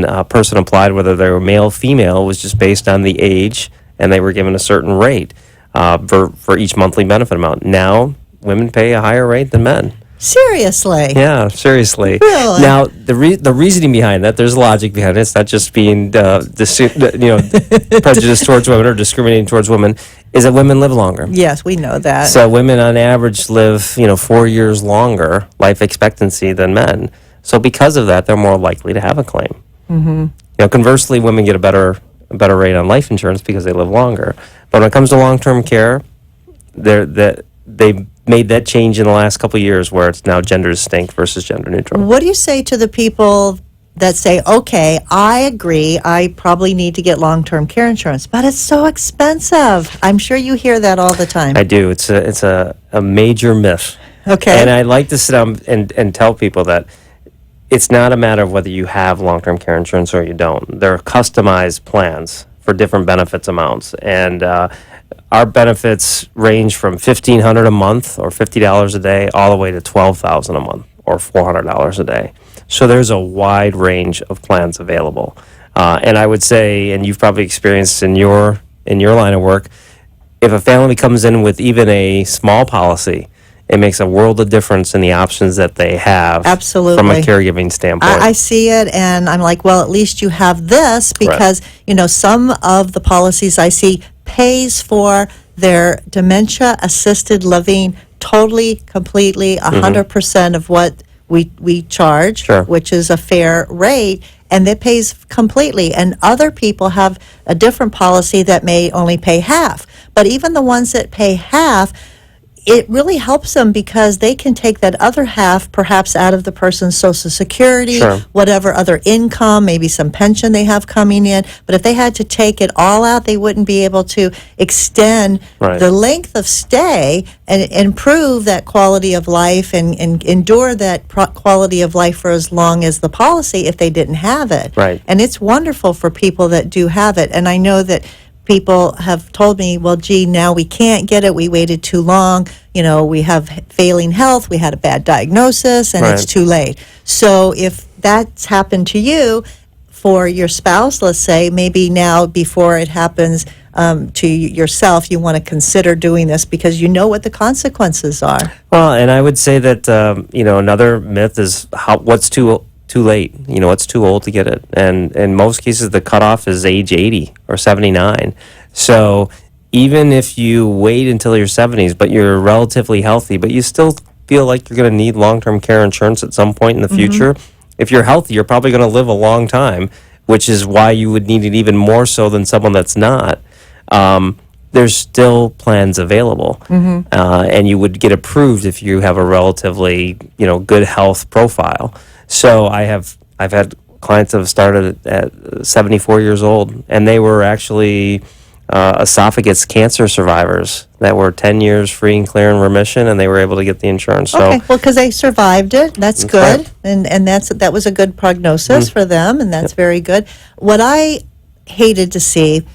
Speaker 9: a person applied, whether they were male or female, was just based on the age and they were given a certain rate for each monthly benefit amount. Now, women pay a higher rate than men.
Speaker 8: Seriously?
Speaker 9: Yeah, seriously.
Speaker 8: Really?
Speaker 9: Now, the reasoning behind that, there's logic behind it. It's not just being prejudiced towards women or discriminating towards women, is that women live longer.
Speaker 8: Yes, we know that.
Speaker 9: So women on average live, 4 years longer life expectancy than men. So because of that, they're more likely to have a claim. Conversely, women get a better rate on life insurance because they live longer. But when it comes to long-term care, they've made that change in the last couple of years where it's now gender distinct versus gender neutral.
Speaker 8: What do you say to the people that say, okay, I agree, I probably need to get long-term care insurance, but it's so expensive? I'm sure you hear that all the time.
Speaker 9: I do. It's a major myth.
Speaker 8: Okay.
Speaker 9: And I like to sit down and tell people that it's not a matter of whether you have long-term care insurance or you don't. There are customized plans for different benefits amounts. And our benefits range from $1,500 a month or $50 a day all the way to $12,000 a month or $400 a day. So there's a wide range of plans available. And I would say, and you've probably experienced in your line of work, if a family comes in with even a small policy, it makes a world of difference in the options that they have.
Speaker 8: Absolutely.
Speaker 9: From a caregiving standpoint.
Speaker 8: I see it, and I'm like, well, at least you have this because, some of the policies I see pays for their dementia-assisted living totally, completely, 100% of what we charge,
Speaker 9: Sure.
Speaker 8: which is a fair rate, and it pays completely. And other people have a different policy that may only pay half. But even the ones that pay half, it really helps them because they can take that other half perhaps out of the person's Social Security,
Speaker 9: Sure.
Speaker 8: whatever other income, maybe some pension they have coming in. But if they had to take it all out, they wouldn't be able to extend
Speaker 9: Right.
Speaker 8: the length of stay and improve that quality of life and endure that quality of life for as long as the policy if they didn't have it.
Speaker 9: Right.
Speaker 8: And it's wonderful for people that do have it. And I know that people have told me, well, gee, now we can't get it. We waited too long. We have failing health. We had a bad diagnosis, and it's
Speaker 9: Right.
Speaker 8: too late. So if that's happened to you, for your spouse, let's say, maybe now before it happens to yourself, you want to consider doing this because you know what the consequences are.
Speaker 9: Well, and I would say that, another myth is what's too late. It's too old to get it. And in most cases, the cutoff is age 80 or 79. So even if you wait until your 70s, but you're relatively healthy, but you still feel like you're going to need long-term care insurance at some point in the future, if you're healthy, you're probably going to live a long time, which is why you would need it even more so than someone that's not. There's still plans available, and you would get approved if you have a relatively, good health profile. So I've had clients that have started at 74 years old, and they were actually esophagus cancer survivors that were 10 years free and clear in remission, and they were able to get the insurance.
Speaker 8: Okay, well, because they survived it, that's good,
Speaker 9: right.
Speaker 8: and that was a good prognosis for them, and that's very good. What I hated to see,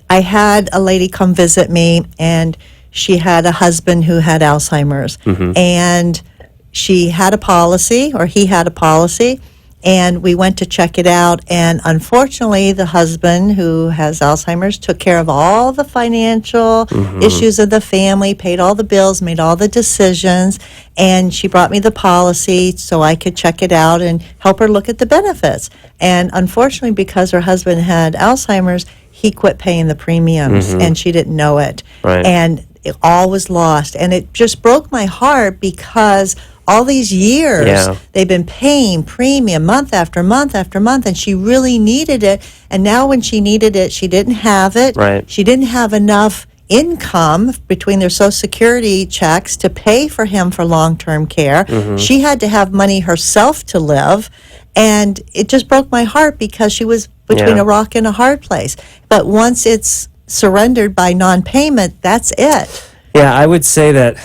Speaker 8: I had a lady come visit me, and she had a husband who had Alzheimer's, and she had a policy, or he had a policy, and we went to check it out, and unfortunately the husband who has Alzheimer's took care of all the financial issues of the family, paid all the bills, made all the decisions, and she brought me the policy so I could check it out and help her look at the benefits. And unfortunately, because her husband had Alzheimer's, he quit paying the premiums, and she didn't know it.
Speaker 9: Right.
Speaker 8: And it all was lost. And it just broke my heart because all these years they've been paying premium month after month after month, and she really needed it. And now when she needed it, she didn't have it.
Speaker 9: Right.
Speaker 8: She didn't have enough income between their Social Security checks to pay for him for long-term care. She had to have money herself to live, and it just broke my heart because she was between a rock and a hard place. But once it's surrendered by non-payment, that's it.
Speaker 9: Yeah, I would say that,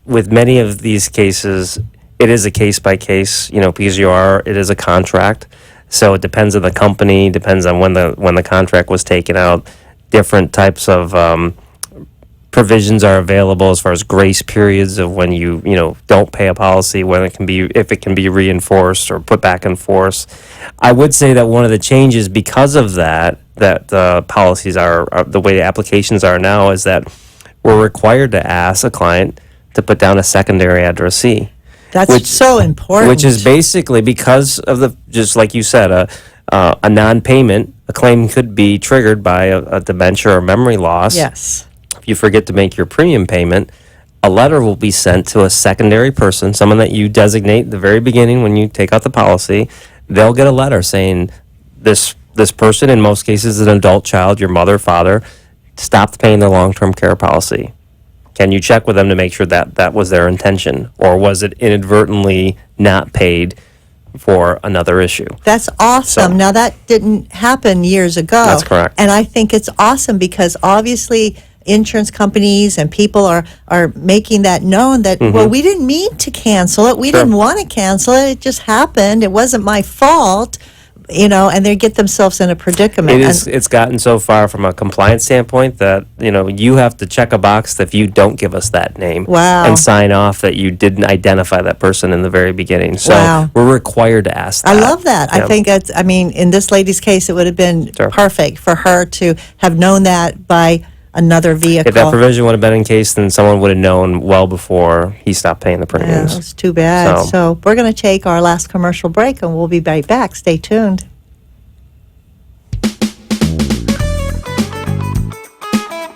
Speaker 9: with many of these cases, it is a case by case, because it is a contract. So it depends on the company, depends on when the contract was taken out. Different types of provisions are available as far as grace periods of when you don't pay a policy, if it can be reinforced or put back in force. I would say that one of the changes because of that the policies are the way the applications are now is that we're required to ask a client to put down a secondary addressee.
Speaker 8: That's so important.
Speaker 9: Which is basically because of just like you said, a non-payment. A claim could be triggered by a dementia or memory loss.
Speaker 8: Yes.
Speaker 9: If you forget to make your premium payment, a letter will be sent to a secondary person, someone that you designate at the very beginning when you take out the policy. They'll get a letter saying this person, in most cases an adult child, your mother, father, stopped paying their long-term care policy. Can you check with them to make sure that was their intention? Or was it inadvertently not paid for another issue?
Speaker 8: That's awesome.
Speaker 9: So,
Speaker 8: now, that didn't happen years ago.
Speaker 9: That's correct.
Speaker 8: And I think it's awesome because obviously insurance companies and people are making that known that, well, we didn't mean to cancel it. We didn't want to cancel it. It just happened. It wasn't my fault. And they get themselves in a predicament.
Speaker 9: It's gotten so far from a compliance standpoint that, you have to check a box if you don't give us that name.
Speaker 8: Wow.
Speaker 9: And sign off that you didn't identify that person in the very beginning. So we're required to ask that.
Speaker 8: I love that.
Speaker 9: Yeah.
Speaker 8: I think in this lady's case, it would have been perfect for her to have known that by another vehicle.
Speaker 9: If that provision would have been in case, then someone would have known well before he stopped paying the premiums.
Speaker 8: Yeah, it's too bad. So we're going to take our last commercial break, and we'll be right back. Stay tuned.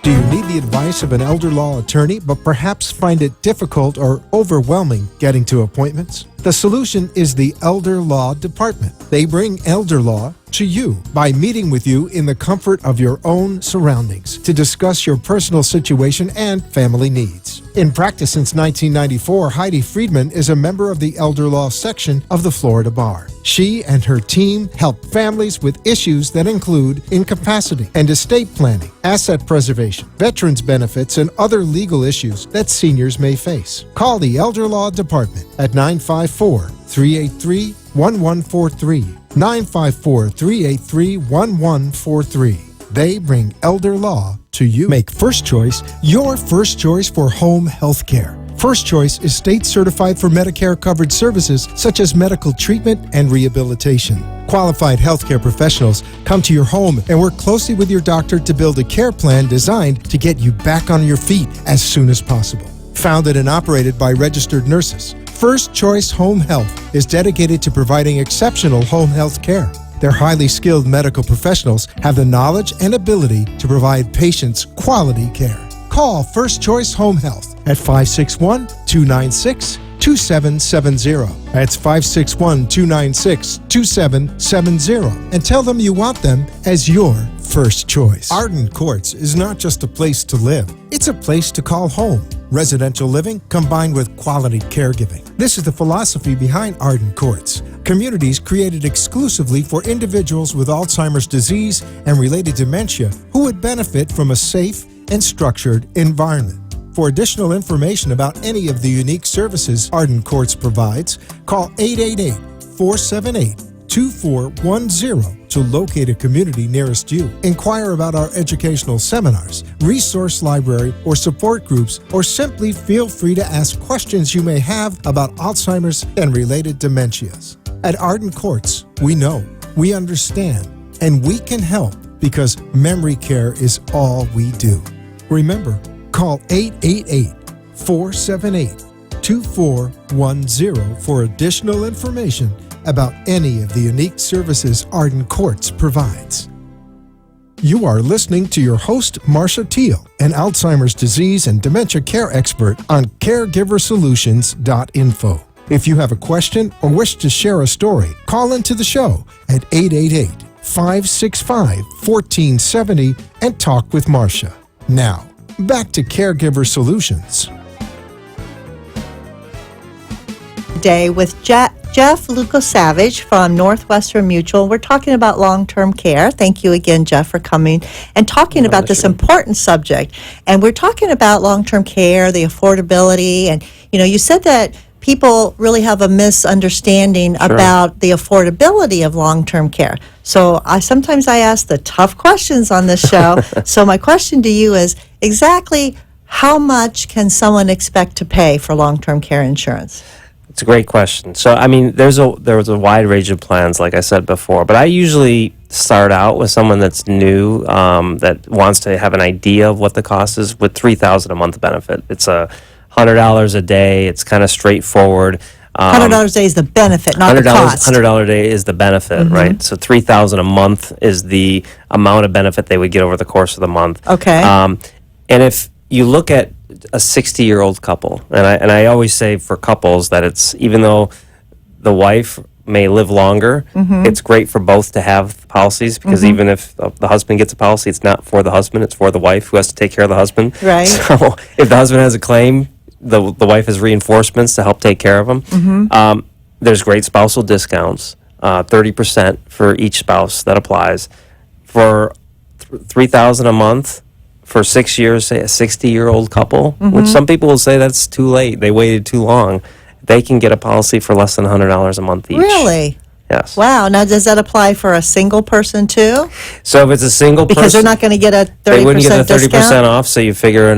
Speaker 1: Do you need the advice of an elder law attorney, but perhaps find it difficult or overwhelming getting to appointments? The solution is the Elder Law Department. They bring elder law to you by meeting with you in the comfort of your own surroundings to discuss your personal situation and family needs. In practice since 1994, Heidi Friedman is a member of the Elder Law section of the Florida Bar. She and her team help families with issues that include incapacity and estate planning, asset preservation, veterans benefits, and other legal issues that seniors may face. Call the Elder Law Department at 954-383-1143. 954-383-1143. They bring elder law to you. Make First Choice your first choice for home health care. First Choice is state certified for Medicare-covered services such as medical treatment and rehabilitation. Qualified healthcare professionals come to your home and work closely with your doctor to build a care plan designed to get you back on your feet as soon as possible. Founded and operated by registered nurses, First Choice Home Health is dedicated to providing exceptional home health care. Their highly skilled medical professionals have the knowledge and ability to provide patients quality care. Call First Choice Home Health at 561-296-2770. That's 561-296-2770. And tell them you want them as your first choice. Arden Courts is not just a place to live. It's a place to call home. Residential living combined with quality caregiving. This is the philosophy behind Arden Courts. Communities created exclusively for individuals with Alzheimer's disease and related dementia who would benefit from a safe and structured environment. For additional information about any of the unique services Arden Courts provides, call 888-478-2410 to locate a community nearest you. Inquire about our educational seminars, resource library, or support groups, or simply feel free to ask questions you may have about Alzheimer's and related dementias. At Arden Courts, we know, we understand, and we can help because memory care is all we do. Remember, call 888-478-2410 for additional information about any of the unique services Arden Courts provides. You are listening to your host, Marcia Teele, an Alzheimer's disease and dementia care expert on CareGiverSolutions.info. If you have a question or wish to share a story, call into the show at 888-565-1470 and talk with Marcia. Now, back to Caregiver Solutions.
Speaker 8: Today with Jeff Lucasavage from Northwestern Mutual. We're talking about long-term care. Thank you again, Jeff, for coming and talking about this important subject. And we're talking about long-term care, the affordability, and you said that people really have a misunderstanding about the affordability of long-term care. So sometimes I ask the tough questions on this show. So my question to you is exactly how much can someone expect to pay for long-term care insurance?
Speaker 9: It's a great question. So, there was a wide range of plans, like I said before, but I usually start out with someone that's new, that wants to have an idea of what the cost is with $3,000 a month benefit. It's $100 a day. It's kind of straightforward.
Speaker 8: $100 a day is the benefit, not the cost.
Speaker 9: $100 a day is the benefit, right? So $3,000 a month is the amount of benefit they would get over the course of the month.
Speaker 8: Okay.
Speaker 9: And if you look at a 60-year-old couple, and I always say for couples that it's, even though the wife may live longer, it's great for both to have policies, because even if the husband gets a policy, it's not for the husband, it's for the wife who has to take care of the husband.
Speaker 8: Right.
Speaker 9: So if the husband has a claim, the wife has reinforcements to help take care of them. There's great spousal discounts, 30% for each spouse that applies. For $3,000 a month, for 6 years, say a 60-year-old couple, which some people will say that's too late, they waited too long, they can get a policy for less than $100 a month each.
Speaker 8: Really?
Speaker 9: Yes.
Speaker 8: Wow. Now, does that apply for a single person too?
Speaker 9: So if it's a single person,
Speaker 8: because they're not going to get a 30%
Speaker 9: they wouldn't get the 30%
Speaker 8: discount?
Speaker 9: off, so you figure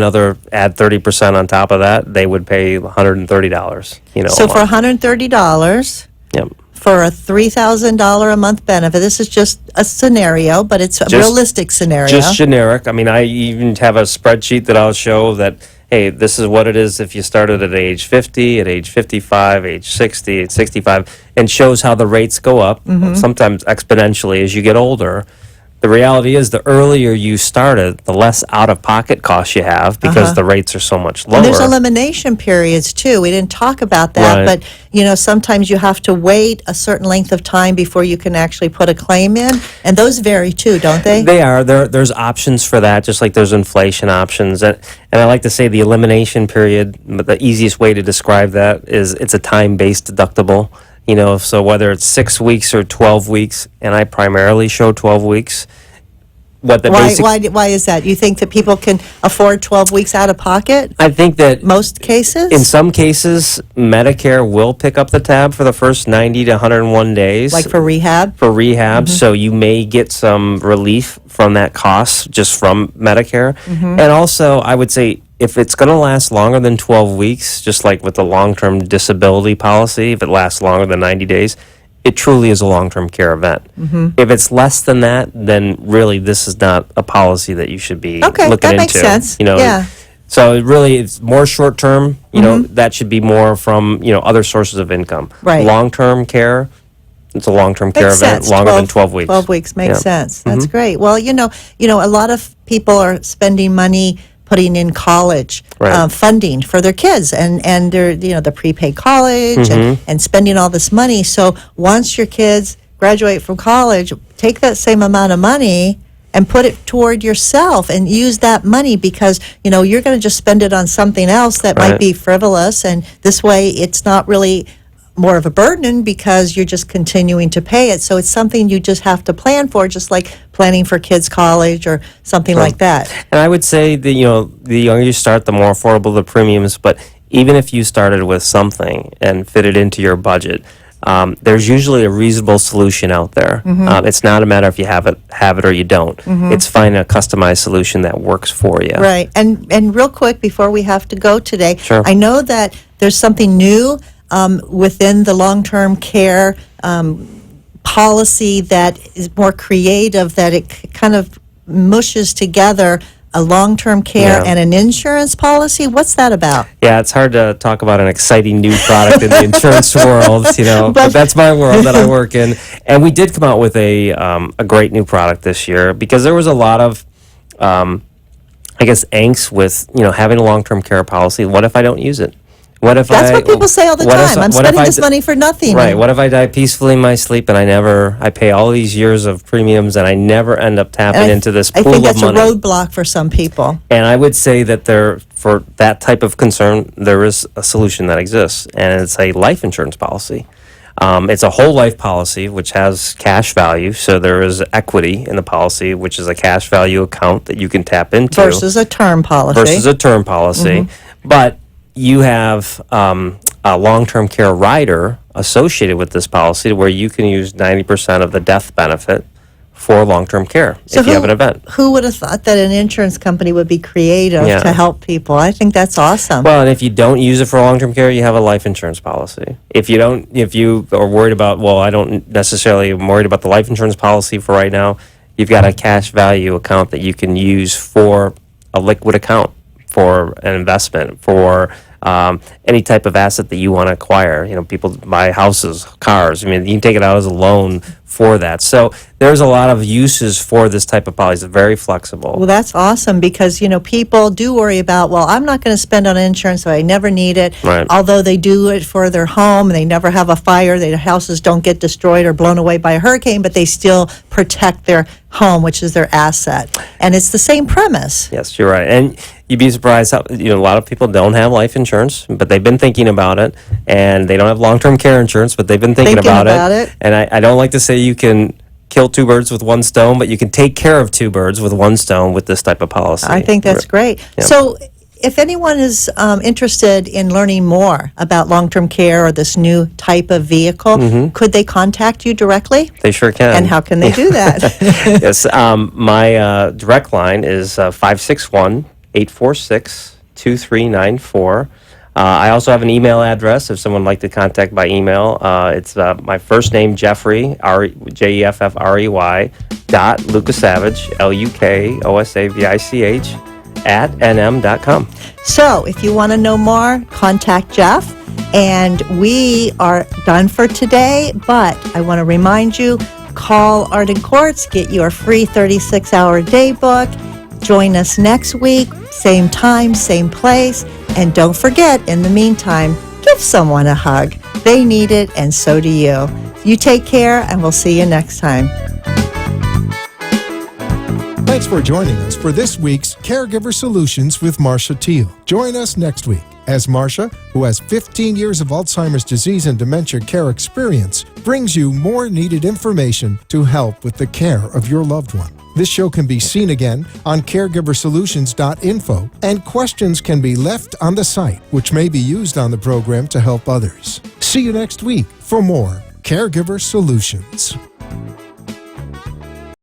Speaker 9: add 30% on top of that, they would pay $130,
Speaker 8: So for $130,
Speaker 9: yep.
Speaker 8: for a $3,000 a month benefit, this is just a scenario, but it's a realistic scenario.
Speaker 9: Just generic. I even have a spreadsheet that I'll show that, hey, this is what it is if you started at age 50, at age 55, age 60, age 65, and shows how the rates go up, sometimes exponentially as you get older. The reality is the earlier you started, the less out-of-pocket costs you have, because the rates are so much lower.
Speaker 8: And there's elimination periods, too. We didn't talk about that, but, sometimes you have to wait a certain length of time before you can actually put a claim in, and those vary, too, don't they?
Speaker 9: They are. There's options for that, just like there's inflation options. And I like to say the elimination period, but the easiest way to describe that is it's a time-based deductible. So whether it's 6 weeks or 12 weeks, and I primarily show 12 weeks. Why is that? You think that people can afford 12 weeks out of pocket? I think that
Speaker 8: most cases?
Speaker 9: In some cases, Medicare will pick up the tab for the first 90 to 101 days.
Speaker 8: Like for rehab?
Speaker 9: For rehab, so you may get some relief from that cost just from Medicare. And also, I would say, if it's going to last longer than 12 weeks, just like with the long-term disability policy, if it lasts longer than 90 days, it truly is a long-term care event. If it's less than that, then really this is not a policy that you should be looking into.
Speaker 8: Okay, that makes sense. Yeah.
Speaker 9: So it's more short-term, that should be more from, other sources of income.
Speaker 8: Right.
Speaker 9: Long-term care, it's a long-term care event, longer than 12 weeks.
Speaker 8: 12 weeks makes sense. That's great. Well, a lot of people are spending money putting in college funding for their kids, and they're the prepaid college and spending all this money. So once your kids graduate from college, take that same amount of money and put it toward yourself and use that money, because you're going to just spend it on something else that might be frivolous, and this way it's not really more of a burden because you're just continuing to pay it. So it's something you just have to plan for, just like planning for kids' college or something like that.
Speaker 9: And I would say that, the younger you start, the more affordable the premiums. But even if you started with something and fit it into your budget, there's usually a reasonable solution out there. It's not a matter if you have it or you don't. It's finding a customized solution that works for you.
Speaker 8: Right. And real quick, before we have to go today, I know that there's something new within the long-term care policy that is more creative, that it kind of mushes together a long-term care
Speaker 9: Yeah.
Speaker 8: and an insurance policy. What's that about?
Speaker 9: Yeah, it's hard to talk about an exciting new product in the insurance world, but that's my world that I work in. And we did come out with a great new product this year because there was a lot of, angst with, having a long-term care policy. What if I don't use it?
Speaker 8: That's what people say all the time. I'm spending this money for nothing.
Speaker 9: Right. What if I die peacefully in my sleep and I pay all these years of premiums and I never end up tapping into this pool of money?
Speaker 8: I think that's a roadblock for some people.
Speaker 9: And I would say that for that type of concern, there is a solution that exists, and it's a life insurance policy. It's a whole life policy, which has cash value. So there is equity in the policy, which is a cash value account that you can tap into.
Speaker 8: Versus a term policy.
Speaker 9: But you have a long-term care rider associated with this policy where you can use 90% of the death benefit for long-term care if you have an event.
Speaker 8: Who would have thought that an insurance company would be creative to help people? I think that's awesome.
Speaker 9: Well, and if you don't use it for long-term care, you have a life insurance policy. If you are worried about, I don't necessarily am worried about the life insurance policy for right now, you've got a cash value account that you can use for a liquid account, for an investment, for any type of asset that you want to acquire. People buy houses, cars. You can take it out as a loan for that. So there's a lot of uses for this type of policy. It's very flexible.
Speaker 8: Well, that's awesome because, people do worry about, I'm not going to spend on insurance, so I never need it.
Speaker 9: Right.
Speaker 8: Although they do it for their home, and they never have a fire, their houses don't get destroyed or blown away by a hurricane, but they still protect their home, which is their asset. And it's the same premise.
Speaker 9: Yes, you're right. And you'd be surprised how, a lot of people don't have life insurance, but they've been thinking about it. And they don't have long-term care insurance, but they've been thinking about it. And I don't like to say you can kill two birds with one stone, but you can take care of two birds with one stone with this type of policy.
Speaker 8: I think that's great.
Speaker 9: Yeah.
Speaker 8: So if anyone is interested in learning more about long-term care or this new type of vehicle, could they contact you directly?
Speaker 9: They sure can.
Speaker 8: And how can they do that?
Speaker 9: Yes, my direct line is 561-846-2394. I also have an email address if someone would like to contact by email. It's my first name, Jeffrey, Jeffrey, .Lukasavich, LUKOSAVICH, @nm.com.
Speaker 8: So if you want to know more, contact Jeff. And we are done for today, but I want to remind you, call Arden Courts, get your free 36-hour day book. Join us next week, same time, same place. And don't forget, in the meantime, give someone a hug. They need it, and so do you. You take care, and we'll see you next time.
Speaker 1: Thanks for joining us for this week's Caregiver Solutions with Marcia Teele. Join us next week as Marcia, who has 15 years of Alzheimer's disease and dementia care experience, brings you more needed information to help with the care of your loved one. This show can be seen again on caregiversolutions.info, and questions can be left on the site, which may be used on the program to help others. See you next week for more Caregiver Solutions.